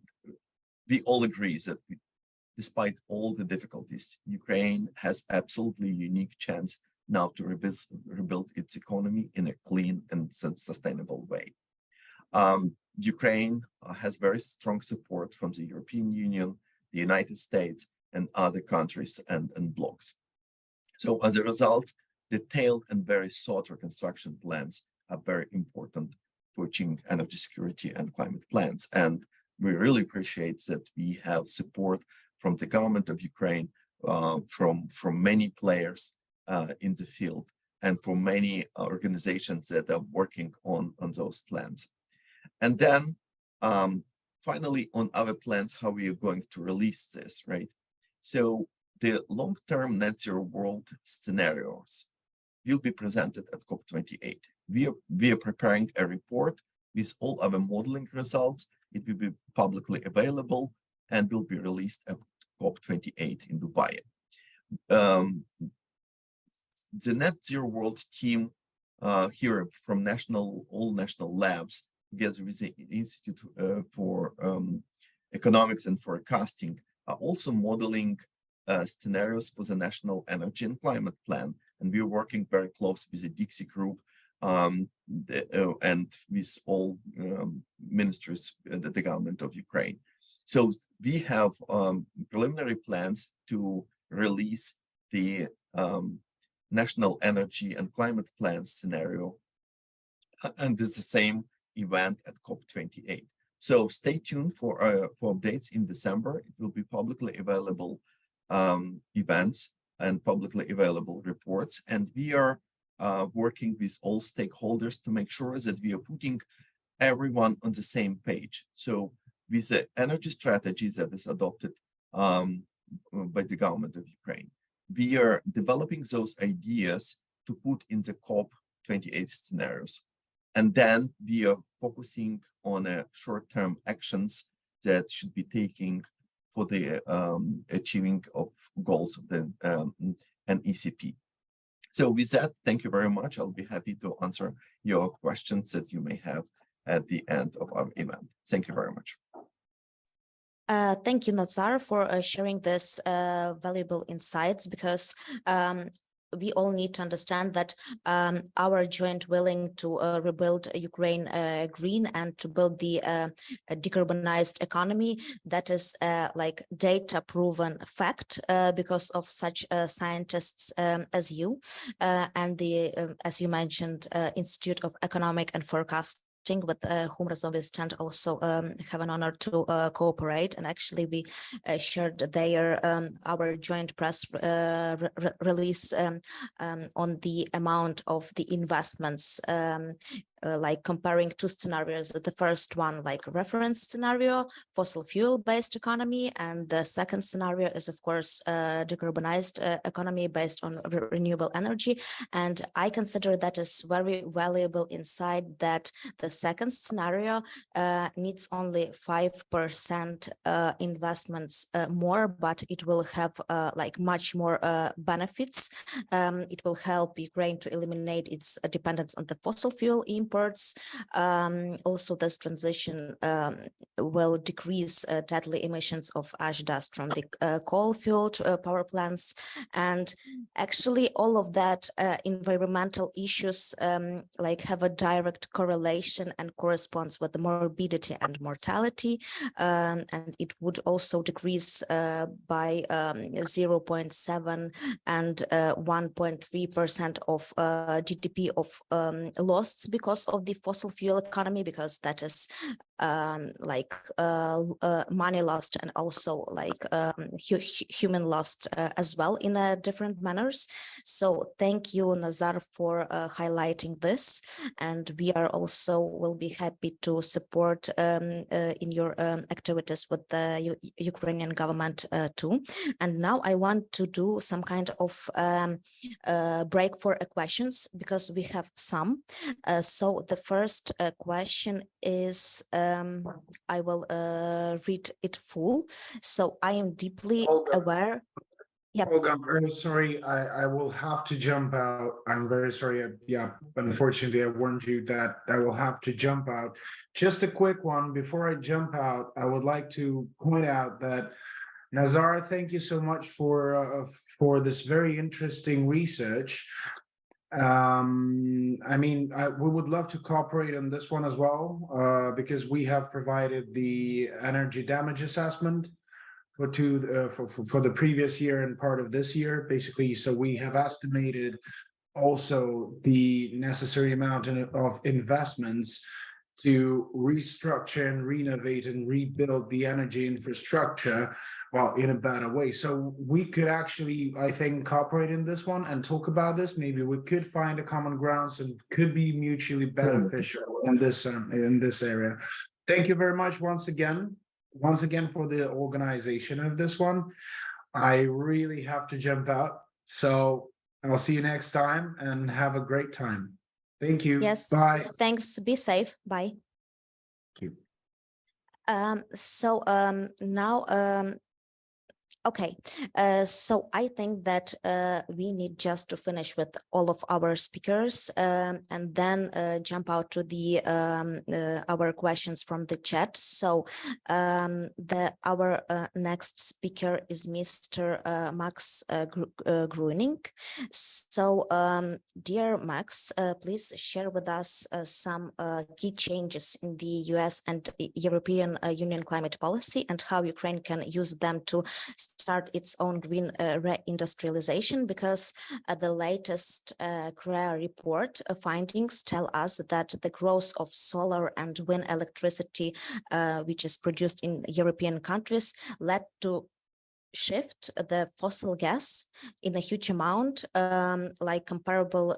we all agree that despite all the difficulties, Ukraine has absolutely unique chance now to rebuild its economy in a clean and sustainable way. Ukraine has very strong support from the European Union, the United States, and other countries and blocs. So as a result, detailed and very sought reconstruction plans are very important for achieving energy security and climate plans. And we really appreciate that we have support from the government of Ukraine, from many players in the field, and from many organizations that are working on those plans. And then finally, on our plans, how we are going to release this, right? So the long-term net zero world scenarios will be presented at COP28. We are preparing a report with all our modeling results. It will be publicly available and will be released at COP28 in Dubai. The Net Zero World team here from all national labs, together with the Institute for economics and forecasting are also modeling scenarios for the National Energy and Climate Plan. And we're working very close with the Dixie Group and with all ministries in the government of Ukraine. So we have preliminary plans to release the National Energy and Climate Plan scenario, and it's the same event at COP28. So stay tuned for updates in December. It will be publicly available events and publicly available reports, and we are working with all stakeholders to make sure that we are putting everyone on the same page. So with the energy strategy that is adopted by the government of Ukraine, we are developing those ideas to put in the COP28 scenarios. And then we are focusing on short-term actions that should be taken for the achieving of goals of the NECP. So with that, thank you very much. I'll be happy to answer your questions that you may have at the end of our event. Thank you very much. Thank you, Nazar, for sharing this valuable insights, because we all need to understand that our joint willing to rebuild Ukraine green and to build the decarbonized economy, that is like data proven fact because of such scientists as you and the, as you mentioned, Institute of Economic and Forecasting, with whom we stand also have an honor to cooperate. And actually we shared their our joint press release on the amount of the investments, like comparing two scenarios. The first one, like reference scenario, fossil fuel based economy, and the second scenario is of course decarbonized economy based on renewable energy. And I consider that is very valuable insight, that the second scenario needs only 5% investments more, but it will have like much more benefits. It will help Ukraine to eliminate its dependence on the fossil fuel imports. Also, this transition will decrease deadly emissions of ash dust from the coal-fueled power plants. And actually, all of that environmental issues like have a direct correlation and corresponds with the morbidity and mortality. And it would also decrease by 0.7 and 1.3% of GDP of loss because of the fossil fuel economy, because that is like money lost and also like human lost as well in different manners. So thank you, Nazar, for highlighting this, and we are also will be happy to support in your activities with the Ukrainian government too. And now I want to do some kind of break for questions, because we have some. So the first question is, I will read it full. So I am deeply aware. Yep. Olga, I'm very sorry. I will have to jump out. I'm very sorry. Yeah, unfortunately, I warned you that I will have to jump out. Just a quick one. Before I jump out, I would like to point out that, Nazar, thank you so much for this very interesting research. I mean, we would love to cooperate on this one as well, because we have provided the energy damage assessment for the previous year and part of this year, basically. So we have estimated also the necessary amount of investments to restructure and renovate and rebuild the energy infrastructure, well, in a better way. So we could actually, I think, cooperate in this one and talk about this. Maybe we could find a common ground and could be mutually beneficial in this area. Thank you very much once again for the organization of this one. I really have to jump out, so I'll see you next time and have a great time. Thank you. Yes. Bye. Thanks. Be safe. Bye. Thank you. So now Okay, so I think that we need just to finish with all of our speakers and then jump out to the our questions from the chat. So our next speaker is Mr. Max Gruning. So dear Max, please share with us some key changes in the US and European Union climate policy and how Ukraine can use them to start its own green reindustrialization, because the latest CREA report findings tell us that the growth of solar and wind electricity, which is produced in European countries, led to shift the fossil gas in a huge amount, like comparable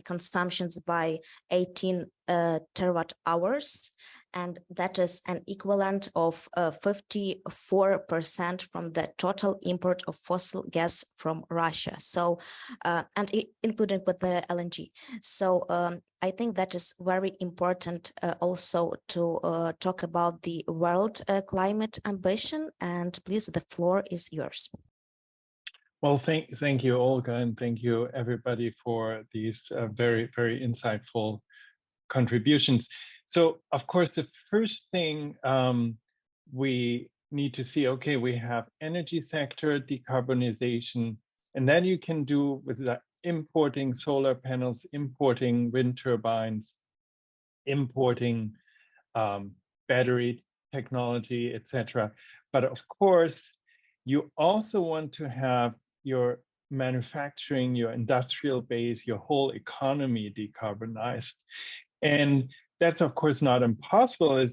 consumptions by 18 terawatt hours. And that is an equivalent of 54% from the total import of fossil gas from Russia. So, and including with the LNG. So I think that is very important also to talk about the world climate ambition. And please, the floor is yours. Well, thank you, Olga, and thank you everybody for these very, very insightful contributions. So, of course, the first thing we need to see, okay, we have energy sector decarbonization, and then you can do with the importing solar panels, importing wind turbines, importing battery technology, etc. But of course, you also want to have your manufacturing, your industrial base, your whole economy decarbonized. And that's of course not impossible.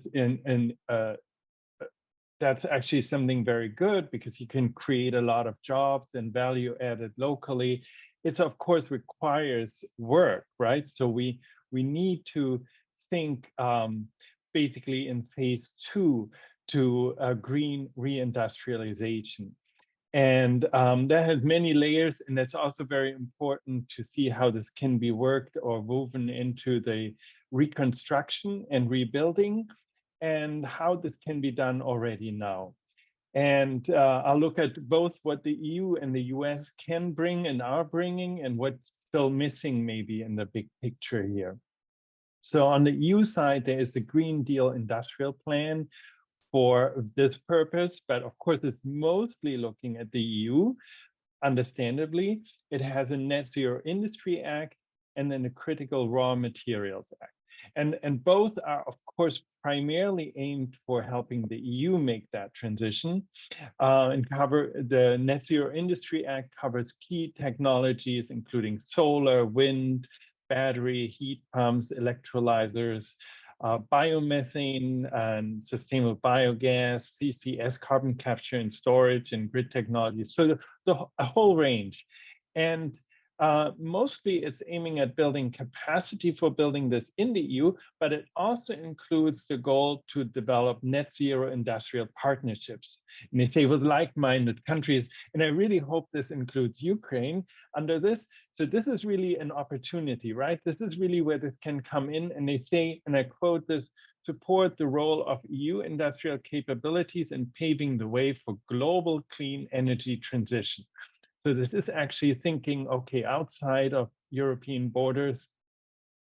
That's actually something very good, because you can create a lot of jobs and value added locally. It's of course requires work, right? So we need to think basically in phase 2 to green reindustrialization. And that has many layers, and it's also very important to see how this can be worked or woven into the reconstruction and rebuilding, and how this can be done already now. And I'll look at both what the EU and the US can bring and are bringing, and what's still missing maybe in the big picture here. So on the EU side, there is a Green Deal industrial plan for this purpose, but of course it's mostly looking at the EU, understandably. It has a Net Zero Industry Act and then a Critical Raw Materials Act. And both are, of course, primarily aimed for helping the EU make that transition. And the Net Zero Industry Act covers key technologies, including solar, wind, battery, heat pumps, electrolyzers, biomethane and sustainable biogas, CCS, carbon capture and storage, and grid technology. So a whole range. And mostly it's aiming at building capacity for building this in the EU, but it also includes the goal to develop net zero industrial partnerships. And they say with like-minded countries, and I really hope this includes Ukraine under this. So this is really an opportunity, right? This is really where this can come in. And they say, and I quote this, support the role of EU industrial capabilities in paving the way for global clean energy transition. So this is actually thinking, okay, outside of European borders,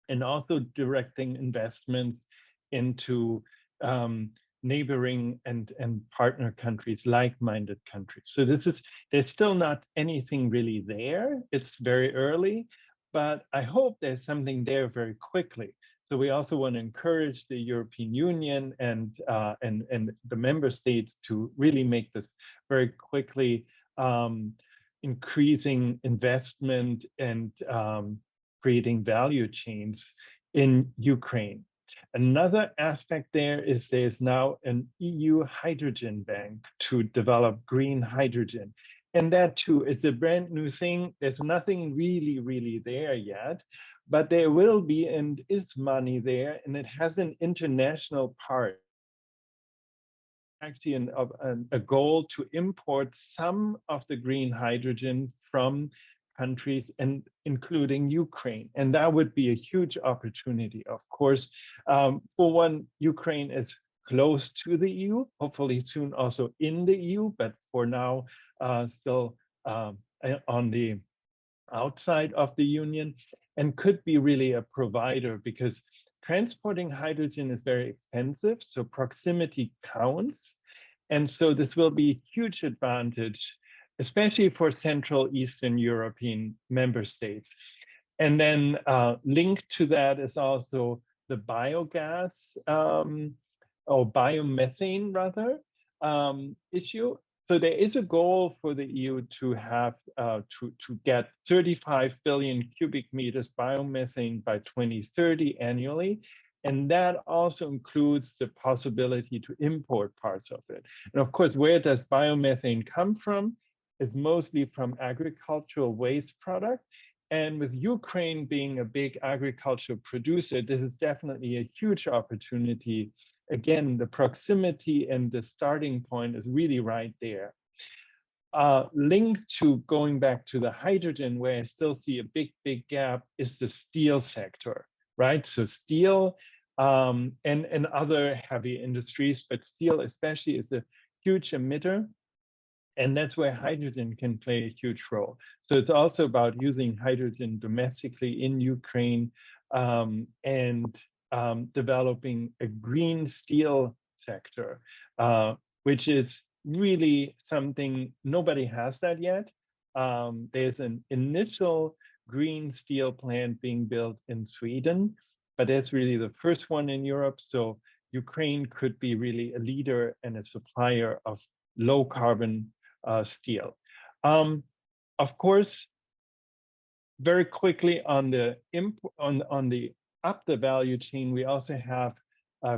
and also directing investments into neighboring and partner countries, like-minded countries. So there's still not anything really there. It's very early, but I hope there's something there very quickly. So we also want to encourage the European Union and the member states to really make this very quickly, increasing investment and creating value chains in Ukraine. Another aspect there is there's now an EU hydrogen bank to develop green hydrogen. And that too is a brand new thing. There's nothing really there yet, but there will be and is money there, and it has an international part. Actually a goal to import some of the green hydrogen from countries, and including Ukraine. And that would be a huge opportunity, of course. For one, Ukraine is close to the EU, hopefully soon also in the EU, but for now still on the outside of the Union, and could be really a provider, because transporting hydrogen is very expensive, so proximity counts. And so this will be a huge advantage, especially for Central Eastern European member states. And then linked to that is also the biogas or biomethane rather issue. So there is a goal for the EU to have to get 35 billion cubic meters biomethane by 2030 annually. And that also includes the possibility to import parts of it. And of course, where does biomethane come from? It's mostly from agricultural waste product. And with Ukraine being a big agricultural producer, this is definitely a huge opportunity. Again, the proximity and the starting point is really right there. Linked to going back to the hydrogen, where I still see a big gap, is the steel sector, right? So steel and other heavy industries, but steel especially is a huge emitter. And that's where hydrogen can play a huge role. So it's also about using hydrogen domestically in Ukraine and developing a green steel sector, which is really something nobody has that yet. There's an initial green steel plant being built in Sweden, but that's really the first one in Europe. So Ukraine could be really a leader and a supplier of low carbon steel. Of course, very quickly on the up the value chain, we also have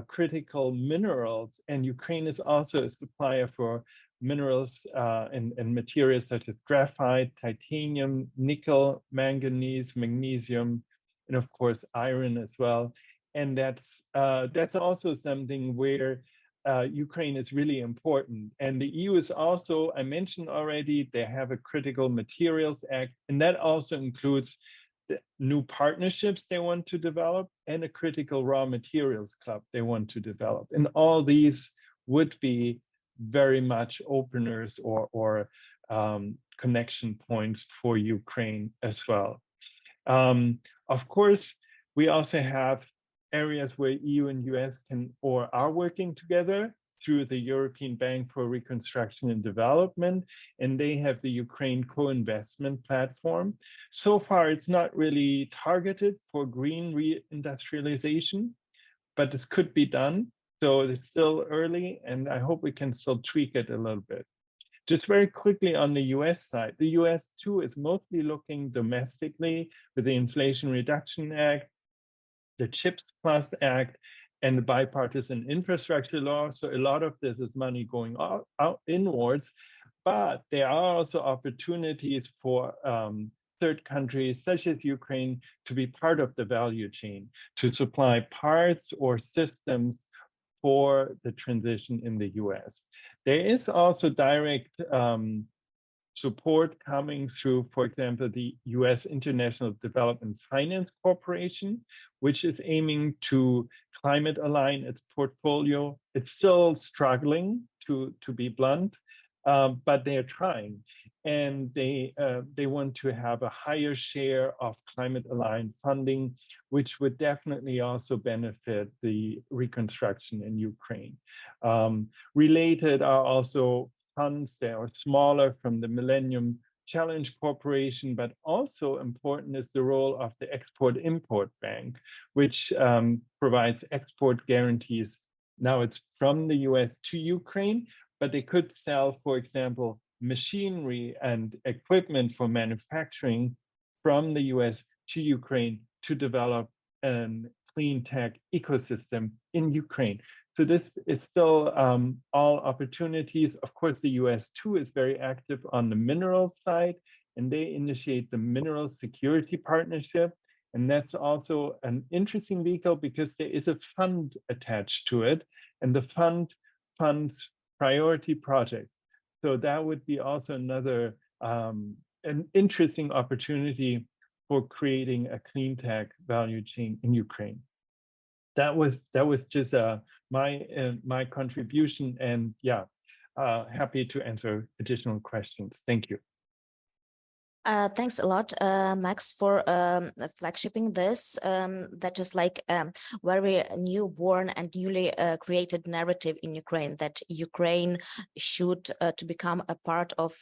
critical minerals, and Ukraine is also a supplier for minerals and materials such as graphite, titanium, nickel, manganese, magnesium, and of course iron as well. And that's also something where Ukraine is really important. And the EU is also, I mentioned already, they have a Critical Materials Act, and that also includes the new partnerships they want to develop and a Critical Raw Materials Club they want to develop. And all these would be very much openers or connection points for Ukraine as well. Of course, we also have areas where EU and US can or are working together through the European Bank for Reconstruction and Development, and they have the Ukraine co-investment platform. So far, it's not really targeted for green reindustrialization, but this could be done. So it's still early, and I hope we can still tweak it a little bit. Just very quickly on the US side, the US too is mostly looking domestically with the Inflation Reduction Act, the CHIPS Plus Act, and the bipartisan infrastructure law. So a lot of this is money going out inwards, but there are also opportunities for third countries such as Ukraine to be part of the value chain, to supply parts or systems for the transition in the US. There is also direct support coming through, for example, the US International Development Finance Corporation, which is aiming to climate align its portfolio. It's still struggling, to be blunt, but they're trying. And they want to have a higher share of climate aligned funding, which would definitely also benefit the reconstruction in Ukraine. Related are also funds that are smaller from the Millennium Challenge Corporation, but also important is the role of the Export-Import Bank, which provides export guarantees. Now it's from the US to Ukraine, but they could sell, for example, machinery and equipment for manufacturing from the US to Ukraine to develop a clean tech ecosystem in Ukraine. So this is still all opportunities. Of course, the US too is very active on the mineral side, and they initiate the Mineral Security Partnership. And that's also an interesting vehicle because there is a fund attached to it, and the fund funds priority projects. So that would be also another an interesting opportunity for creating a clean tech value chain in Ukraine. That was just a my contribution, and yeah, happy to answer additional questions. Thank you. Thanks a lot, Max, for flagshipping this. That is like very newborn and newly created narrative in Ukraine, that Ukraine should to become a part of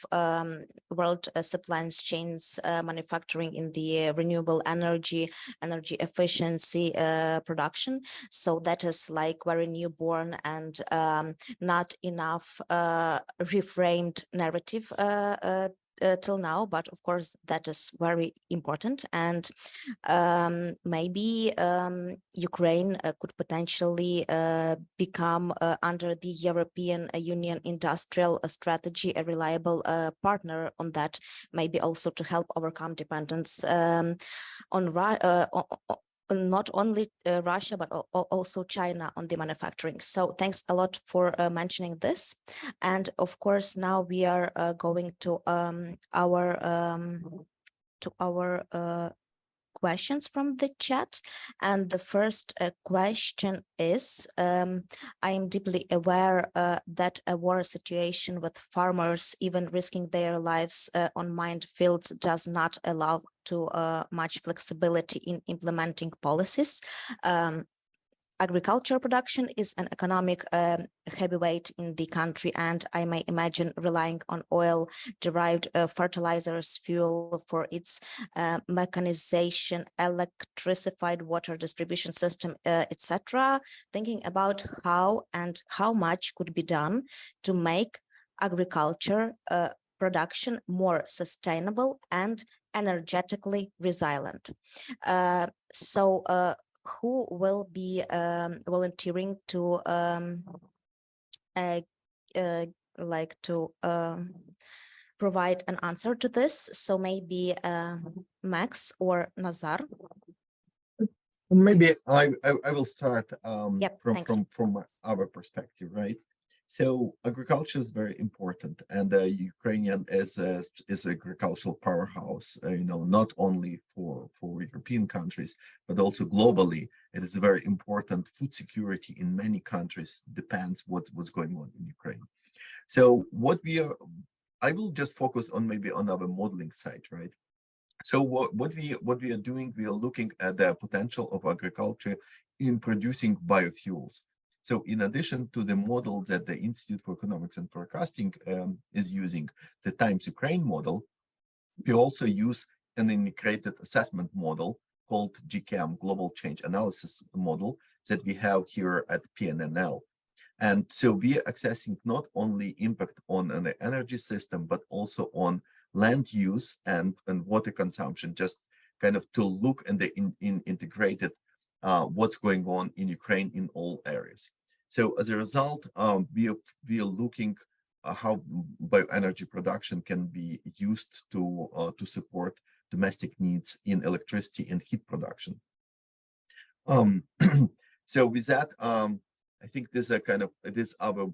world supply chains, manufacturing in the renewable energy efficiency production. So that is like very newborn and not enough reframed narrative till now, but of course that is very important, and maybe Ukraine could potentially become under the European Union industrial strategy a reliable partner on that, maybe also to help overcome dependence on not only Russia, but also China on the manufacturing. So thanks a lot for mentioning this. And of course, now we are going to our questions from the chat. And the first question is, I am deeply aware that a war situation with farmers even risking their lives on mined fields does not allow to much flexibility in implementing policies. Agricultural production is an economic heavyweight in the country, and I may imagine relying on oil-derived fertilizers, fuel for its mechanization, electrified water distribution system, etc. Thinking about how and how much could be done to make agriculture production more sustainable and energetically resilient. Who will be volunteering to provide an answer to this? So maybe Max or Nazar. Maybe I will start Yep, from our perspective, right? So agriculture is very important, and Ukrainian is agricultural powerhouse. Not only for European countries, but also globally. It is very important. Food security in many countries depends what's going on in Ukraine. So I will just focus on maybe on our modeling side, right? So what we are doing, we are looking at the potential of agriculture in producing biofuels. So in addition to the model that the Institute for Economics and Forecasting is using, the Times Ukraine model, we also use an integrated assessment model called GCAM, Global Change Analysis Model, that we have here at PNNL. And so we are assessing not only impact on an energy system, but also on land use and water consumption, just kind of to look at the integrated what's going on in Ukraine in all areas. So as a result, we are looking how bioenergy production can be used to support domestic needs in electricity and heat production. So with that, I think this is our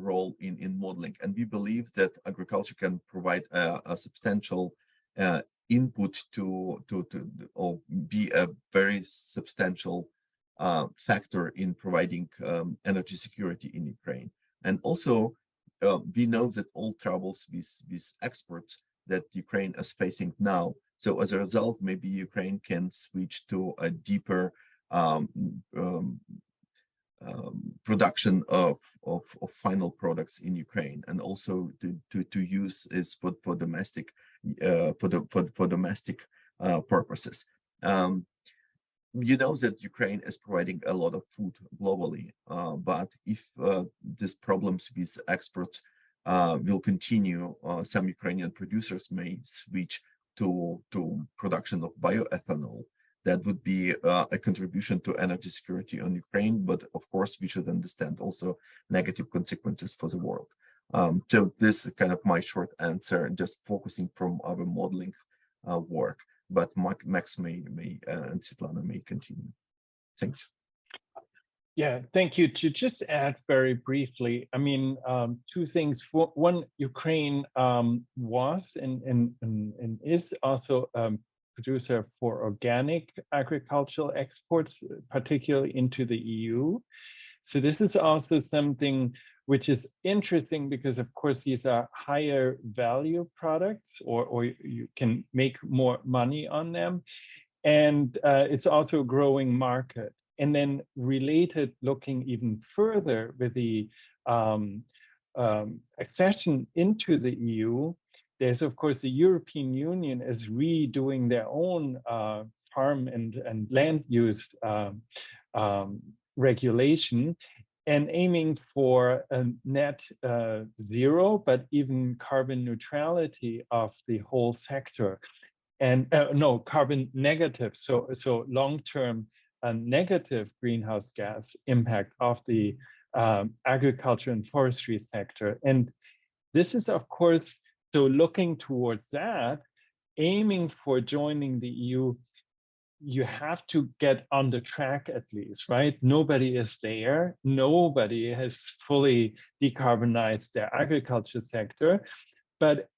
role in modeling, and we believe that agriculture can provide a substantial input to or be a very substantial factor in providing energy security in Ukraine. And also, we know that all troubles with exports that Ukraine is facing now. So as a result, maybe Ukraine can switch to a deeper production of final products in Ukraine, and also to use is for domestic domestic purposes. You know that Ukraine is providing a lot of food globally, but if these problems with exports will continue, some Ukrainian producers may switch to production of bioethanol. That would be a contribution to energy security on Ukraine, but of course we should understand also negative consequences for the world. So this is kind of my short answer, just focusing from our modeling work. But Max may and Svetlana may continue. Thanks. Yeah, thank you. To just add very briefly, I mean, two things. One, Ukraine was and is also producer for organic agricultural exports, particularly into the EU. So this is also something which is interesting because, of course, these are higher value products, or you can make more money on them. And it's also a growing market. And then related, looking even further with the accession into the EU, there's, of course, the European Union is redoing their own farm and land use regulation, and aiming for a net zero, but even carbon neutrality of the whole sector. And no, carbon negative, so long-term negative greenhouse gas impact of the agriculture and forestry sector. And this is, of course, so looking towards that, aiming for joining the EU, you have to get on the track at least, right? Nobody is there. Nobody has fully decarbonized their agriculture sector, but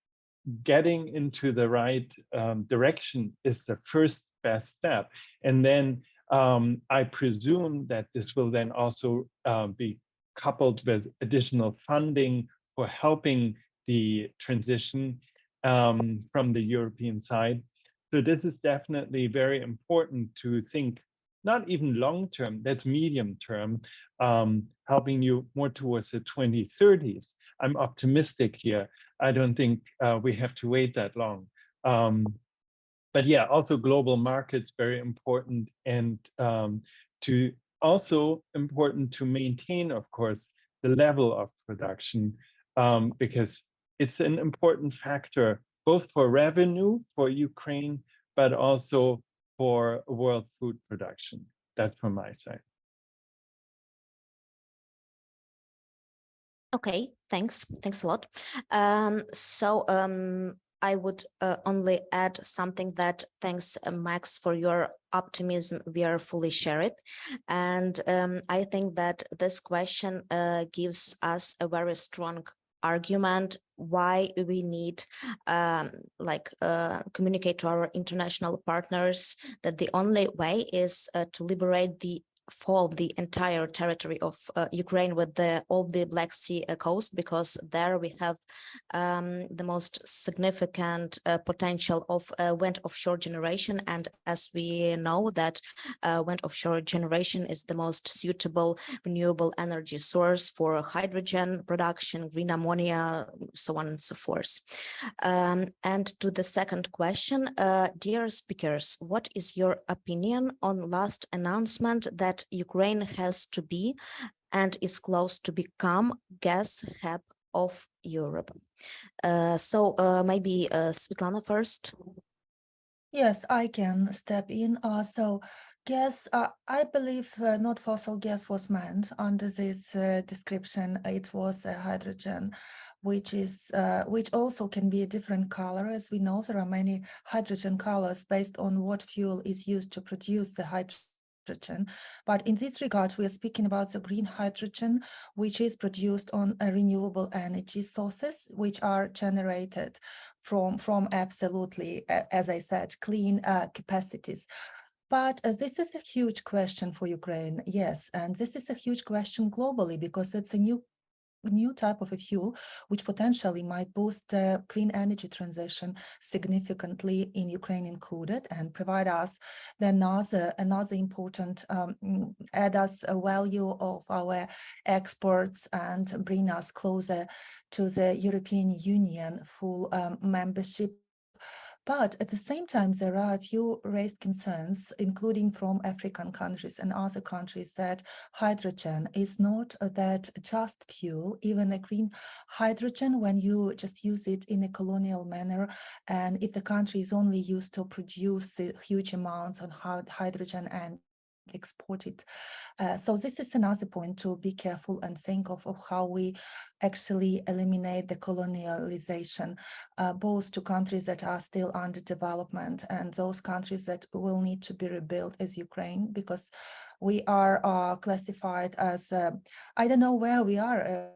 getting into the right direction is the first best step. And then I presume that this will then also be coupled with additional funding for helping the transition from the European side. So this is definitely very important to think, not even long term, that's medium term, helping you more towards the 2030s. I'm optimistic here. I don't think we have to wait that long. But yeah, also global markets, very important, and to also important to maintain, of course, the level of production, because it's an important factor, both for revenue for Ukraine, but also for world food production. That's from my side. Okay, thanks. Thanks a lot. I would only add something that thanks, Max, for your optimism. We are fully share it. And I think that this question gives us a very strong argument why we need communicate to our international partners that the only way is to liberate the entire territory of Ukraine with all the Black Sea coast, because there we have the most significant potential of wind offshore generation. And as we know that wind offshore generation is the most suitable renewable energy source for hydrogen production, green ammonia, so on and so forth. And to the second question, dear speakers, what is your opinion on last announcement that Ukraine has to be and is close to become gas hub of Europe? Maybe Svetlana first. Yes, I can step in. Gas, I believe not fossil gas was meant under this description. It was hydrogen, which also can be a different color. As we know, there are many hydrogen colors based on what fuel is used to produce the hydrogen. But in this regard, we are speaking about the green hydrogen, which is produced on renewable energy sources, which are generated from absolutely, as I said, clean capacities. But this is a huge question for Ukraine, yes, and this is a huge question globally because it's a new type of a fuel which potentially might boost the clean energy transition significantly, in Ukraine included, and provide us another important add us a value of our exports and bring us closer to the European Union full membership. But at the same time, there are a few raised concerns, including from African countries and other countries, that hydrogen is not that just fuel, even a green hydrogen, when you just use it in a colonial manner, and if the country is only used to produce the huge amounts of hydrogen and export it. So this is another point to be careful and think of how we actually eliminate the colonialization, both to countries that are still under development and those countries that will need to be rebuilt as Ukraine, because we are classified as, I don't know where we are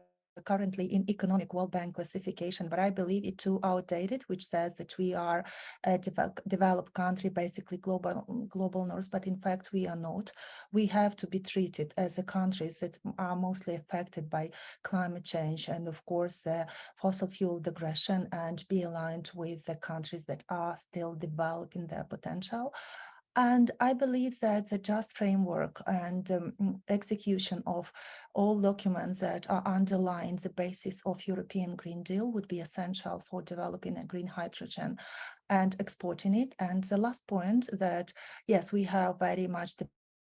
currently in economic World Bank classification, but I believe it too outdated, which says that we are a developed country, basically global north, but in fact we are not. We have to be treated as a countries that are mostly affected by climate change and of course the fossil fuel degradation, and be aligned with the countries that are still developing their potential. And I believe that the just framework and execution of all documents that are underlying the basis of European Green Deal would be essential for developing a green hydrogen and exporting it. And the last point that, yes, we have very much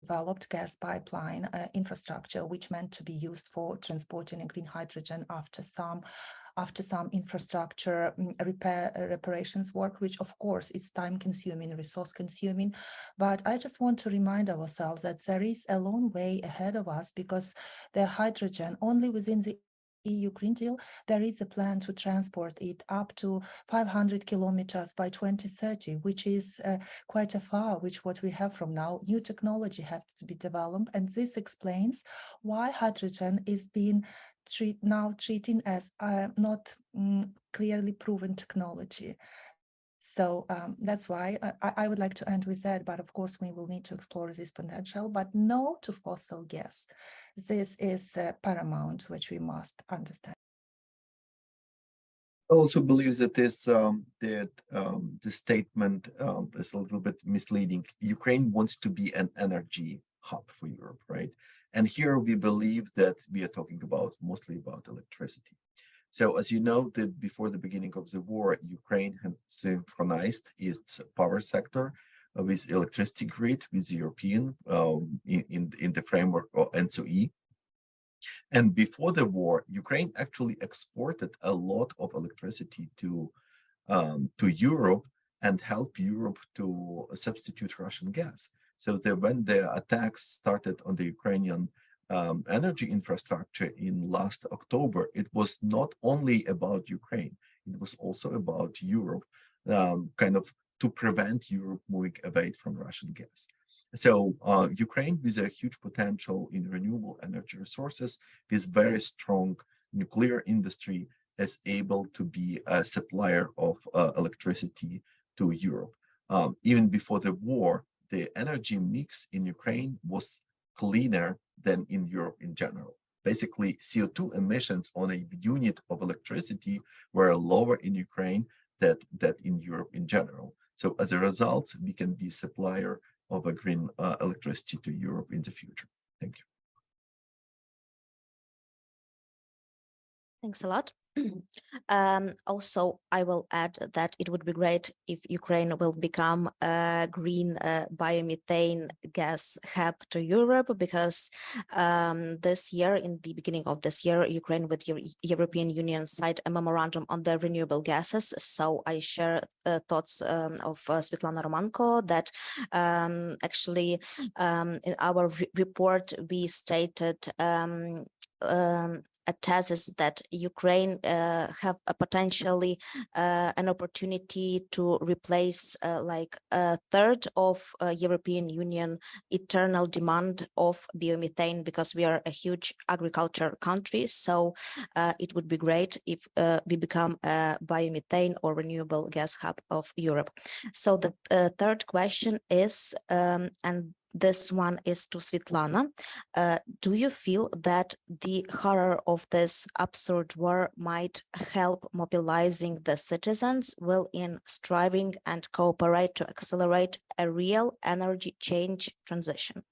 developed gas pipeline infrastructure, which meant to be used for transporting a green hydrogen after some infrastructure reparations work, which of course is time consuming, resource consuming. But I just want to remind ourselves that there is a long way ahead of us, because the hydrogen only within the EU Green Deal, there is a plan to transport it up to 500 kilometers by 2030, which is quite a far, which what we have from now. New technology has to be developed, and this explains why hydrogen is being now treated as not clearly proven technology. So that's why I would like to end with that. But of course, we will need to explore this potential, but no to fossil gas. This is paramount, which we must understand. I also believe that the statement is a little bit misleading. Ukraine wants to be an energy hub for Europe, right? And here we believe that we are talking mostly about electricity. So as you know, that before the beginning of the war, Ukraine had synchronized its power sector with electricity grid with the European in the framework of NSOE. And before the war, Ukraine actually exported a lot of electricity to Europe and helped Europe to substitute Russian gas. So that when the attacks started on the Ukrainian energy infrastructure in last October, it was not only about Ukraine, it was also about Europe, kind of to prevent Europe moving away from Russian gas. So Ukraine, with a huge potential in renewable energy resources, with very strong nuclear industry, is able to be a supplier of electricity to Europe. Even before the war, the energy mix in Ukraine was cleaner than in Europe in general. Basically, CO2 emissions on a unit of electricity were lower in Ukraine than in Europe in general. So as a result, we can be supplier of a green electricity to Europe in the future. Thank you. Thanks a lot. Also, I will add that it would be great if Ukraine will become a green biomethane gas hub to Europe, because this year, in the beginning of this year, Ukraine with European Union signed a memorandum on the renewable gases. So I share thoughts of Svetlana Romanko that actually in our report we stated a thesis that Ukraine have a potentially an opportunity to replace like a third of European Union eternal demand of biomethane, because we are a huge agriculture country. So it would be great if we become a biomethane or renewable gas hub of Europe. So the third question is, and this one is to Svetlana. Do you feel that the horror of this absurd war might help mobilizing the citizens will in striving and cooperate to accelerate a real energy change transition?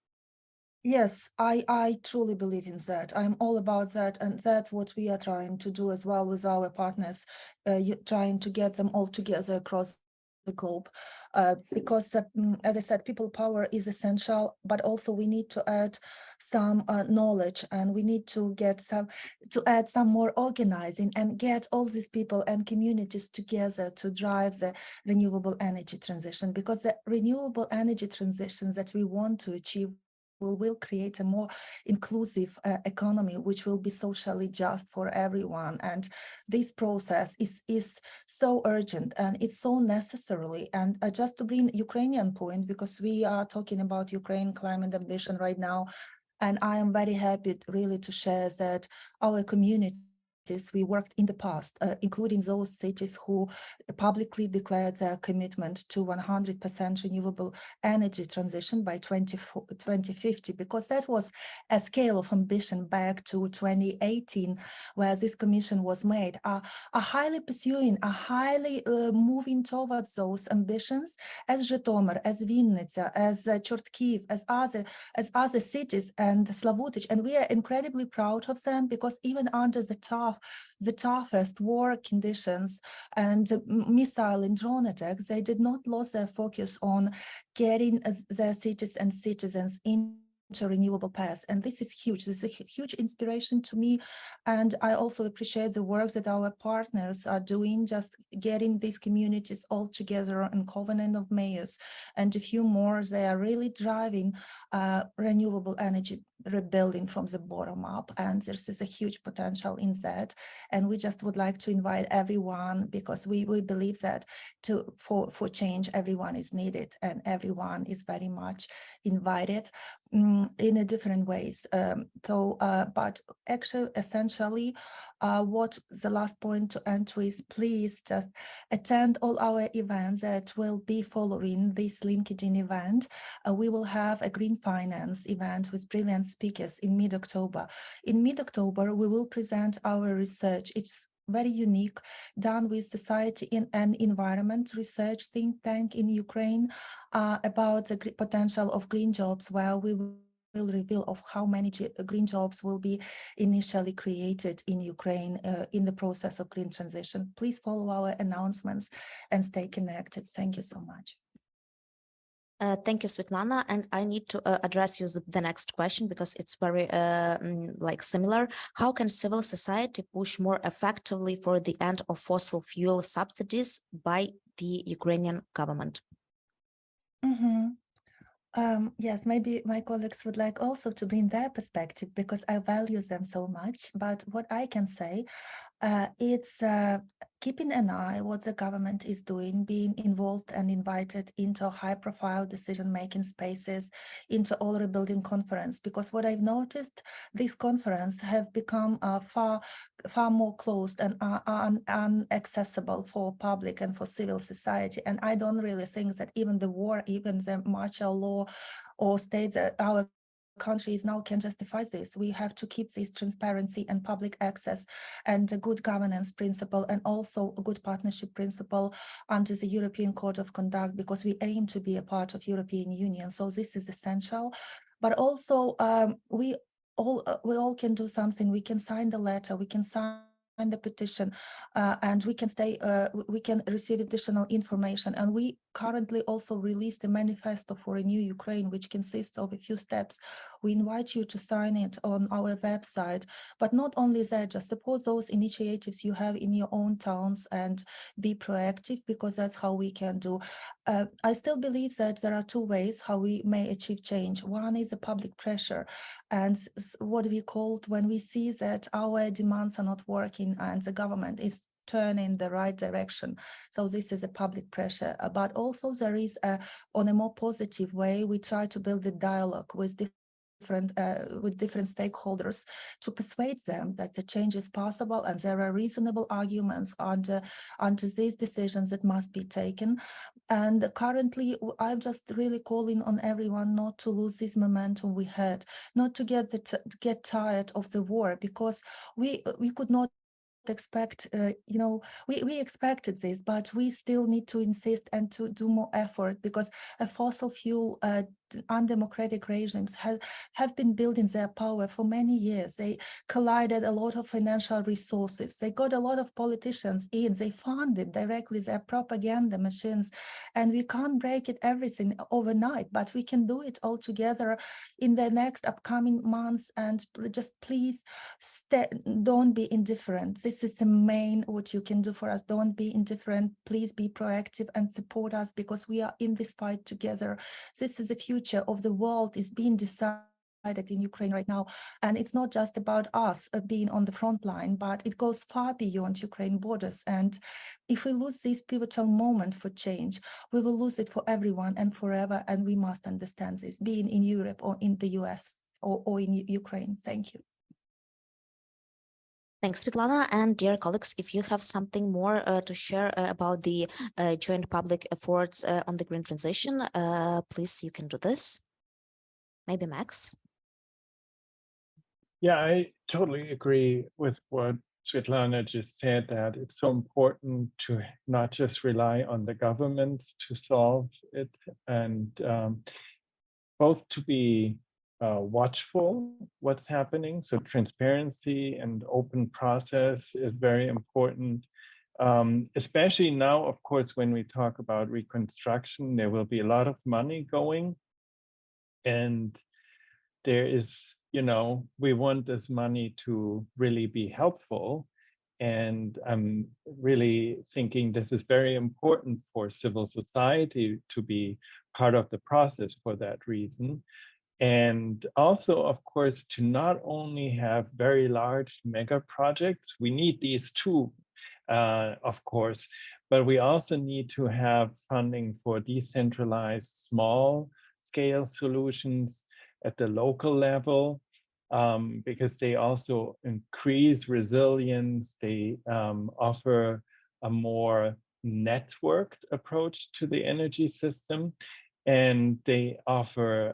Yes, I truly believe in that. I'm all about that. And that's what we are trying to do as well with our partners, trying to get them all together across the globe, because as I said, people power is essential, but also we need to add some knowledge, and we need to add some more organizing and get all these people and communities together to drive the renewable energy transition, because the renewable energy transition that we want to achieve will create a more inclusive economy, which will be socially just for everyone. And this process is so urgent and it's so necessarily. And just to bring Ukrainian point, because we are talking about Ukraine climate ambition right now, and I am very happy really to share that our community we worked in the past, including those cities who publicly declared their commitment to 100% renewable energy transition by 2050, because that was a scale of ambition back to 2018, where this commission was made, are highly pursuing, are highly moving towards those ambitions, as Zhytomyr, as Vinnytsia, as Chortkiev, as other cities, and Slavutic, and we are incredibly proud of them, because even under the toughest war conditions and missile and drone attacks, they did not lose their focus on getting their cities and citizens into renewable paths. And this is huge. This is a huge inspiration to me. And I also appreciate the work that our partners are doing, just getting these communities all together in Covenant of Mayors and a few more. They are really driving renewable energy rebuilding from the bottom up, and there's a huge potential in that. And we just would like to invite everyone, because we believe that for change, everyone is needed and everyone is very much invited in a different ways. But actually, essentially, what the last point to end with, please just attend all our events that will be following this LinkedIn event. We will have a green finance event with brilliant speakers in mid-October. In mid-October, we will present our research. It's very unique, done with Society and Environment Research think tank in Ukraine, about the potential of green jobs, where we will reveal of how many green jobs will be initially created in Ukraine in the process of green transition. Please follow our announcements and stay connected. Thank you so much. Thank you, Svetlana. And I need to address you the next question, because it's very similar. How can civil society push more effectively for the end of fossil fuel subsidies by the Ukrainian government? Yes, maybe my colleagues would like also to bring their perspective, because I value them so much. But what I can say, it's keeping an eye what the government is doing, being involved and invited into high-profile decision-making spaces, into all rebuilding conference. Because what I've noticed, these conferences have become far more closed and inaccessible for public and for civil society. And I don't really think that even the war, even the martial law, or state that our countries now can justify this. We have to keep this transparency and public access and a good governance principle, and also a good partnership principle under the European Code of Conduct, because we aim to be a part of European Union. So this is essential. But also we all can do something. We can sign the letter, we can sign the petition, and we can receive additional information. And we currently also released a manifesto for a new Ukraine, which consists of a few steps. We invite you to sign it on our website. But not only that, just support those initiatives you have in your own towns and be proactive, because that's how we can do. I still believe that there are two ways how we may achieve change. One is the public pressure, and what we called when we see that our demands are not working and the government is turn in the right direction. So this is a public pressure. But also there is on a more positive way, we try to build a dialogue with different stakeholders to persuade them that the change is possible and there are reasonable arguments under these decisions that must be taken. And currently, I'm just really calling on everyone not to lose this momentum we had, not to get tired of the war, because we could not expect, we expected this, but we still need to insist and to do more effort, because a fossil fuel undemocratic regimes have been building their power for many years. They collided a lot of financial resources. They got a lot of politicians in. They funded directly their propaganda machines. And we can't break it everything overnight, but we can do it all together in the next upcoming months. And just please don't be indifferent. This is the main what you can do for us. Don't be indifferent. Please be proactive and support us, because we are in this fight together. This is the future of the world is being decided in Ukraine right now. And it's not just about us being on the front line, but it goes far beyond Ukraine borders. And if we lose this pivotal moment for change, we will lose it for everyone and forever. And we must understand this, being in Europe or in the US or in Ukraine. Thank you. Thanks, Svetlana. And dear colleagues, if you have something more to share about the joint public efforts on the green transition, please, you can do this. Maybe Max? Yeah, I totally agree with what Svetlana just said, that it's so important to not just rely on the governments to solve it, and both to be watchful what's happening. So transparency and open process is very important. Especially now, of course, when we talk about reconstruction, there will be a lot of money going, and there is, we want this money to really be helpful. And I'm really thinking this is very important for civil society to be part of the process for that reason. And also, of course, to not only have very large mega projects, we need these too, of course, but we also need to have funding for decentralized small scale solutions at the local level, because they also increase resilience. They offer a more networked approach to the energy system, and they offer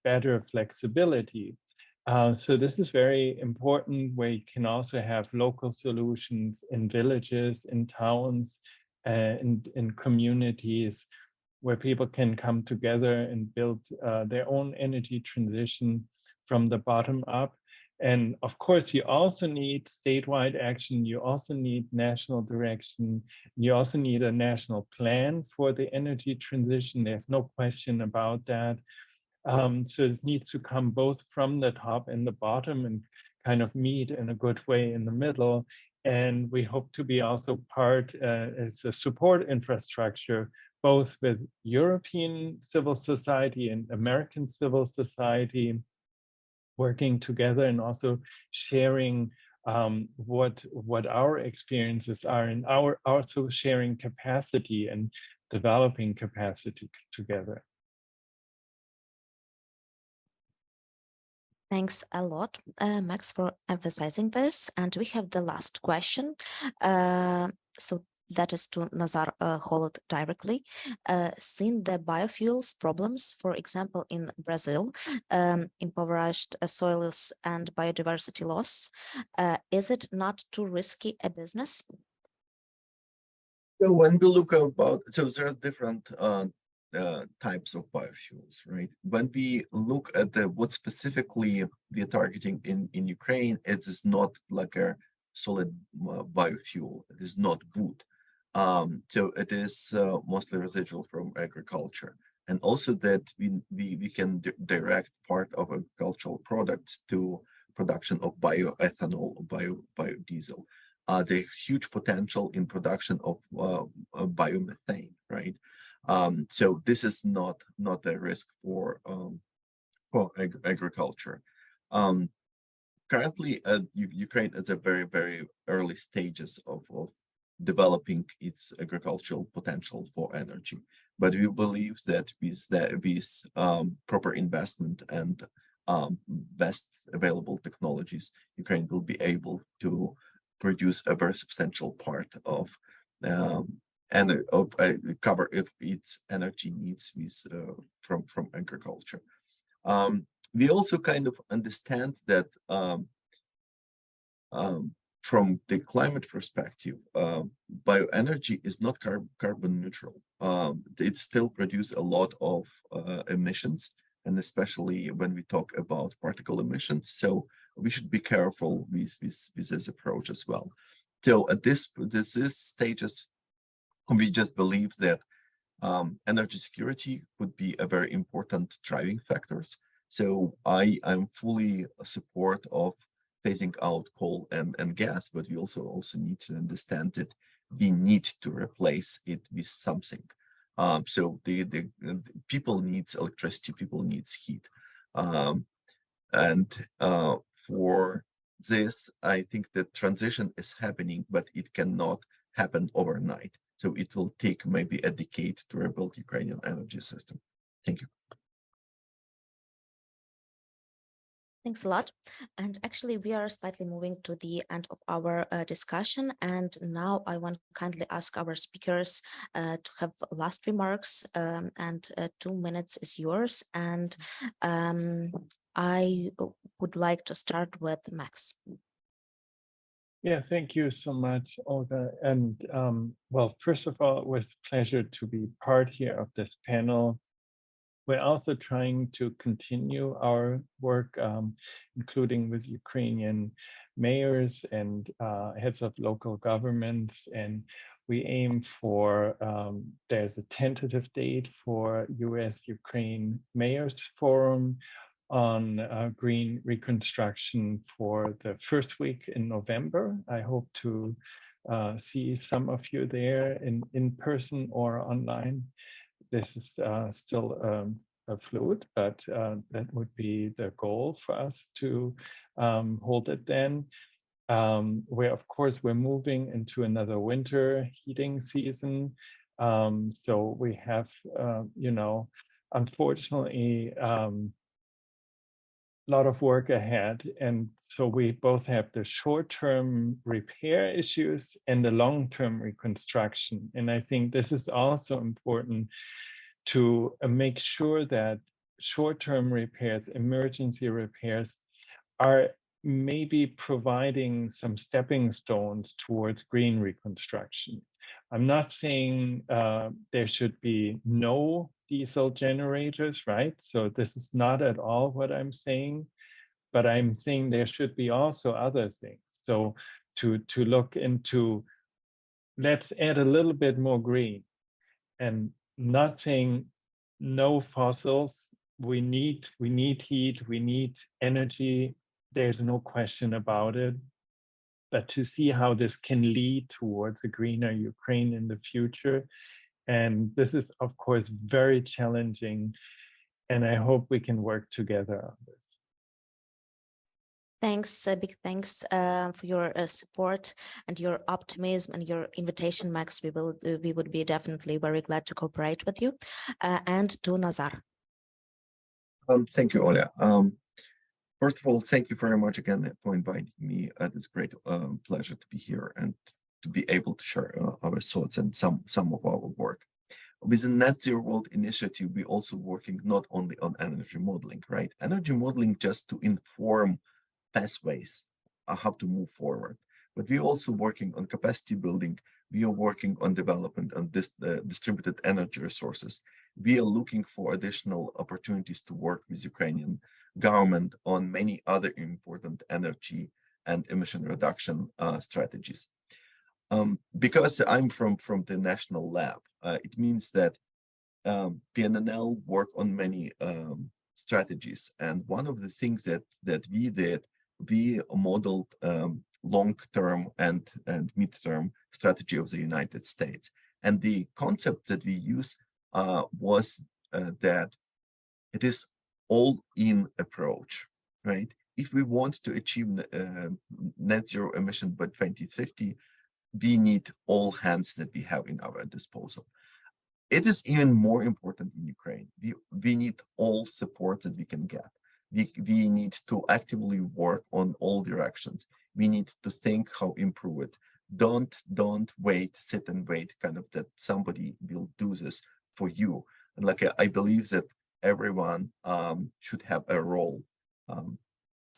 better flexibility. So this is very important, where you can also have local solutions in villages, in towns, in communities, where people can come together and build their own energy transition from the bottom up. And of course, you also need statewide action. You also need national direction. You also need a national plan for the energy transition. There's no question about that. So it needs to come both from the top and the bottom, and kind of meet in a good way in the middle. And we hope to be also part as a support infrastructure, both with European civil society and American civil society, working together and also sharing what our experiences are, and our also sharing capacity and developing capacity together. Thanks a lot, Max, for emphasizing this. And we have the last question. So that is to Nazar Holod directly. Seeing the biofuels problems, for example, in Brazil, impoverished soils and biodiversity loss, is it not too risky a business? So when we look about, so there's different types of biofuels, right? When we look at what specifically we are targeting in Ukraine, it is not like a solid biofuel. It is not wood. So it is mostly residual from agriculture, and also that we can direct part of agricultural products to production of bioethanol or biodiesel. The huge potential in production of biomethane, right? So this is not a risk for agriculture. Currently, Ukraine is at very early stages of developing its agricultural potential for energy, but we believe that with proper investment and best available technologies, Ukraine will be able to produce a very substantial part of cover its energy needs with from agriculture. We also kind of understand that from the climate perspective, bioenergy is not carbon neutral. It still produces a lot of emissions, and especially when we talk about particle emissions. So we should be careful with this approach as well. So at this stages, we just believe that energy security would be a very important driving factors. So I am fully support of phasing out coal and gas, but we also need to understand that we need to replace it with something. So the people needs electricity, people needs heat, and for this, I think the transition is happening, but it cannot happen overnight. So it will take maybe a decade to rebuild Ukrainian energy system. Thank you. Thanks a lot. And actually, we are slightly moving to the end of our discussion. And now I want to kindly ask our speakers to have last remarks, and 2 minutes is yours. And I would like to start with Max. Yeah, thank you so much, Olga. And well, first of all, it was a pleasure to be part here of this panel. We're also trying to continue our work, including with Ukrainian mayors and heads of local governments. And we aim for, there's a tentative date for US-Ukraine Mayors Forum on green reconstruction for the first week in November. I hope to see some of you there in person or online. This is still a fluid, but that would be the goal for us to hold it then. Where, of course, we're moving into another winter heating season. So we have, you know, unfortunately, a lot of work ahead. And so we both have the short-term repair issues and the long-term reconstruction. And I think this is also important to make sure that short-term repairs, emergency repairs, are maybe providing some stepping stones towards green reconstruction. I'm not saying there should be no diesel generators, right? So this is not at all what I'm saying, but I'm saying there should be also other things. So to look into, let's add a little bit more green, and not saying no fossils. We need heat, we need energy. There's no question about it. But to see how this can lead towards a greener Ukraine in the future. And this is, of course, very challenging. And I hope we can work together on this. Thanks, big thanks for your support and your optimism and your invitation, Max. We would be definitely very glad to cooperate with you. And to Nazar. Thank you, Oля. First of all, thank you very much again for inviting me. It's a great pleasure to be here and to be able to share our thoughts and some of our work. With the Net Zero World Initiative, we're also working not only on energy modeling, right? Energy modeling just to inform pathways how to move forward. But we're also working on capacity building. We are working on development of this distributed energy resources. We are looking for additional opportunities to work with Ukrainian government on many other important energy and emission reduction strategies. Because I'm from the national lab, it means that PNNL work on many strategies. And one of the things that we did, we modeled long-term and mid-term strategy of the United States. And the concept that we use was that it is all-in approach, right? If we want to achieve net zero emission by 2050, we need all hands that we have in our disposal. It is even more important in Ukraine. We need all support that we can get. We need to actively work on all directions. We need to think how improve it. Don't wait, sit and wait, kind of that somebody will do this for you. And like I believe that everyone should have a role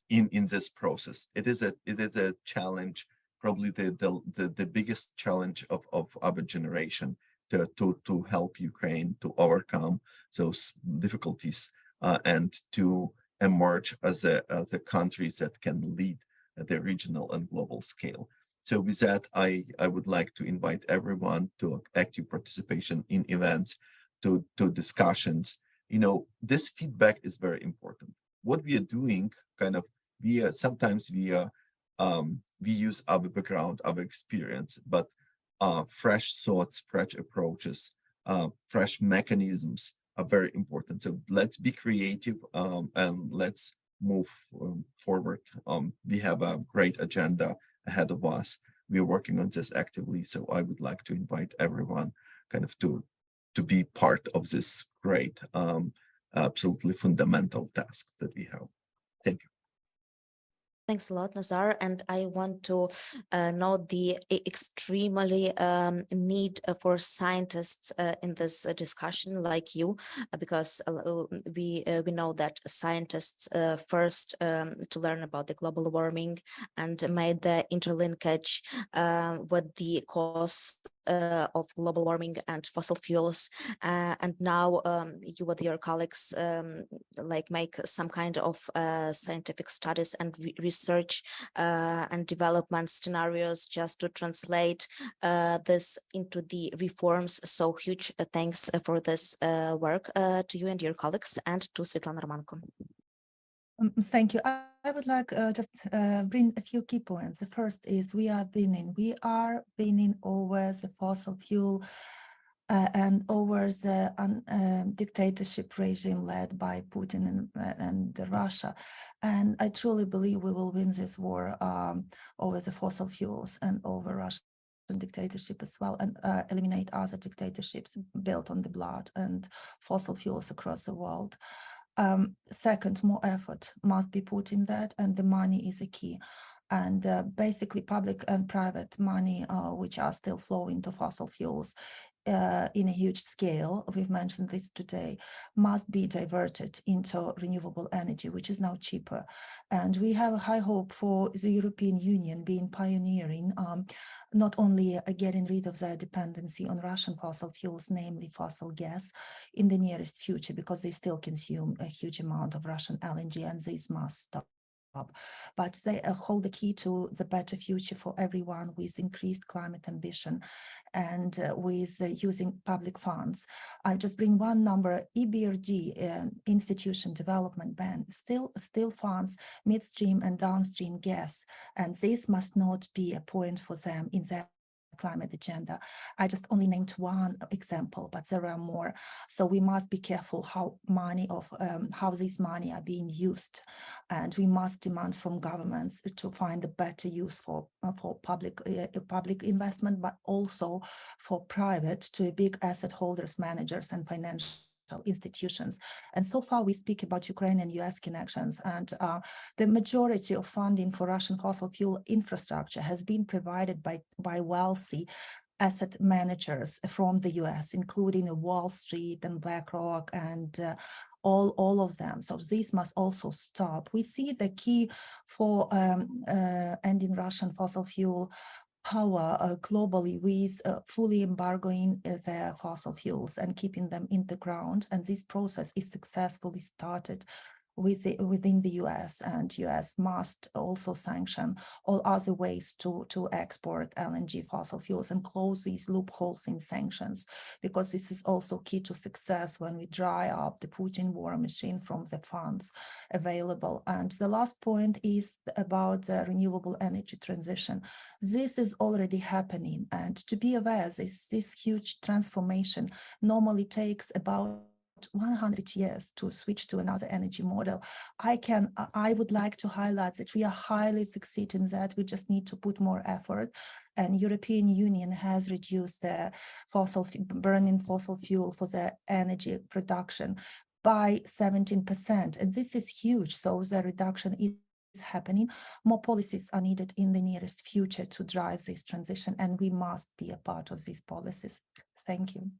in this process. It is a challenge, probably the biggest challenge of our generation to help Ukraine to overcome those difficulties and to emerge as the countries that can lead at the regional and global scale. So with that, I would like to invite everyone to active participation in events, to discussions. You know, this feedback is very important. What we are doing, kind of, sometimes we use our background, our experience, but fresh thoughts, fresh approaches, fresh mechanisms are very important. So let's be creative and let's move forward. We have a great agenda ahead of us. We are working on this actively. So I would like to invite everyone kind of to be part of this great, absolutely fundamental task that we have. Thank you. Thanks a lot, Nazar. And I want to note the extremely need for scientists in this discussion, like you, because we know that scientists first to learn about the global warming and made the interlinkage with the cause of global warming and fossil fuels, and now you with your colleagues like make some kind of scientific studies and research and development scenarios just to translate this into the reforms. So huge thanks for this work to you and your colleagues, and to Svetlana Romanko. Thank you. I would like just bring a few key points. The first is we are winning over the fossil fuel and over the dictatorship regime led by Putin and Russia. And I truly believe we will win this war over the fossil fuels and over Russian dictatorship as well, and eliminate other dictatorships built on the blood and fossil fuels across the world. Second, more effort must be put in that, and the money is a key. And basically public and private money, which are still flowing to fossil fuels in a huge scale, we've mentioned this today, must be diverted into renewable energy, which is now cheaper. And we have a high hope for the European Union being pioneering, not only getting rid of their dependency on Russian fossil fuels, namely fossil gas, in the nearest future, because they still consume a huge amount of Russian LNG, and this must stop. But they hold the key to the better future for everyone with increased climate ambition and with using public funds. I'll just bring one number. EBRD, Institution Development Bank, still funds midstream and downstream gas, and this must not be a point for them in their climate agenda. I just only named one example, but there are more. So we must be careful how these money are being used, and we must demand from governments to find a better use for public investment, but also for private to big asset holders, managers, and financial institutions. And so far we speak about Ukraine and US connections, and the majority of funding for Russian fossil fuel infrastructure has been provided by wealthy asset managers from the US, including Wall Street and BlackRock and all of them. So this must also stop. We see the key for ending Russian fossil fuel power globally with fully embargoing their fossil fuels and keeping them in the ground. And this process is successfully started within the US, and US must also sanction all other ways to export LNG fossil fuels and close these loopholes in sanctions, because this is also key to success when we dry up the Putin war machine from the funds available. And the last point is about the renewable energy transition. This is already happening, and to be aware, this huge transformation normally takes about 100 years to switch to another energy model. I would like to highlight that we are highly succeeding that. We just need to put more effort. And European Union has reduced the burning fossil fuel for the energy production by 17%. And this is huge. So the reduction is happening. More policies are needed in the nearest future to drive this transition, and we must be a part of these policies. Thank you.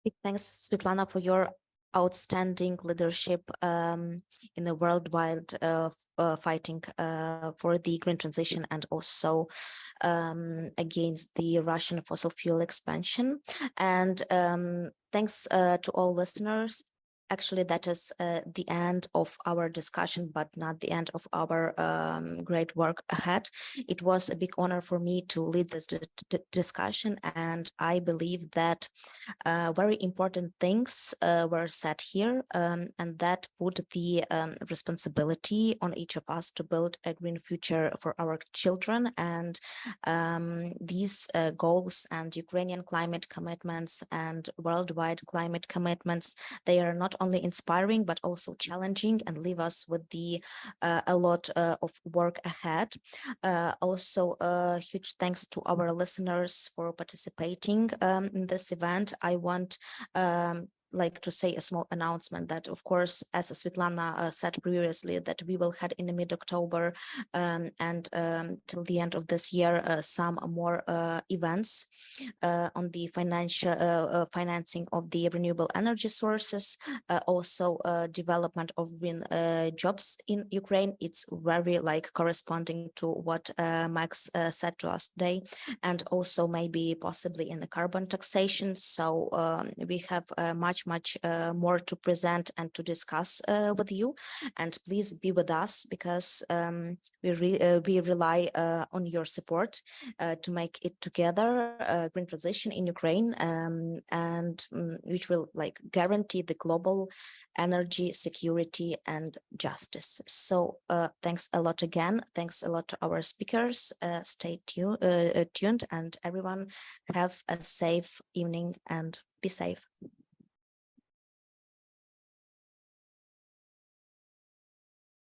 Big thanks, Svetlana, for your outstanding leadership in the worldwide fighting for the green transition, and also against the Russian fossil fuel expansion. And thanks to all listeners. Actually, that is the end of our discussion, but not the end of our great work ahead. It was a big honor for me to lead this discussion, and I believe that very important things were said here, and that put the responsibility on each of us to build a green future for our children. And these goals and Ukrainian climate commitments and worldwide climate commitments, they are not only inspiring, but also challenging, and leave us with a lot of work ahead. Also, huge thanks to our listeners for participating in this event. I want like to say a small announcement that, of course, as Svetlana said previously, that we will have in mid-October and till the end of this year some more events on the financing of the renewable energy sources, also development of wind jobs in Ukraine. It's very like corresponding to what Max said to us today, and also maybe possibly in the carbon taxation. So we have much more to present and to discuss with you, and please be with us, because we rely on your support to make it together green transition in Ukraine, and which will like guarantee the global energy security and justice. So thanks a lot again. Thanks a lot to our speakers. Stay tuned, and everyone have a safe evening and be safe.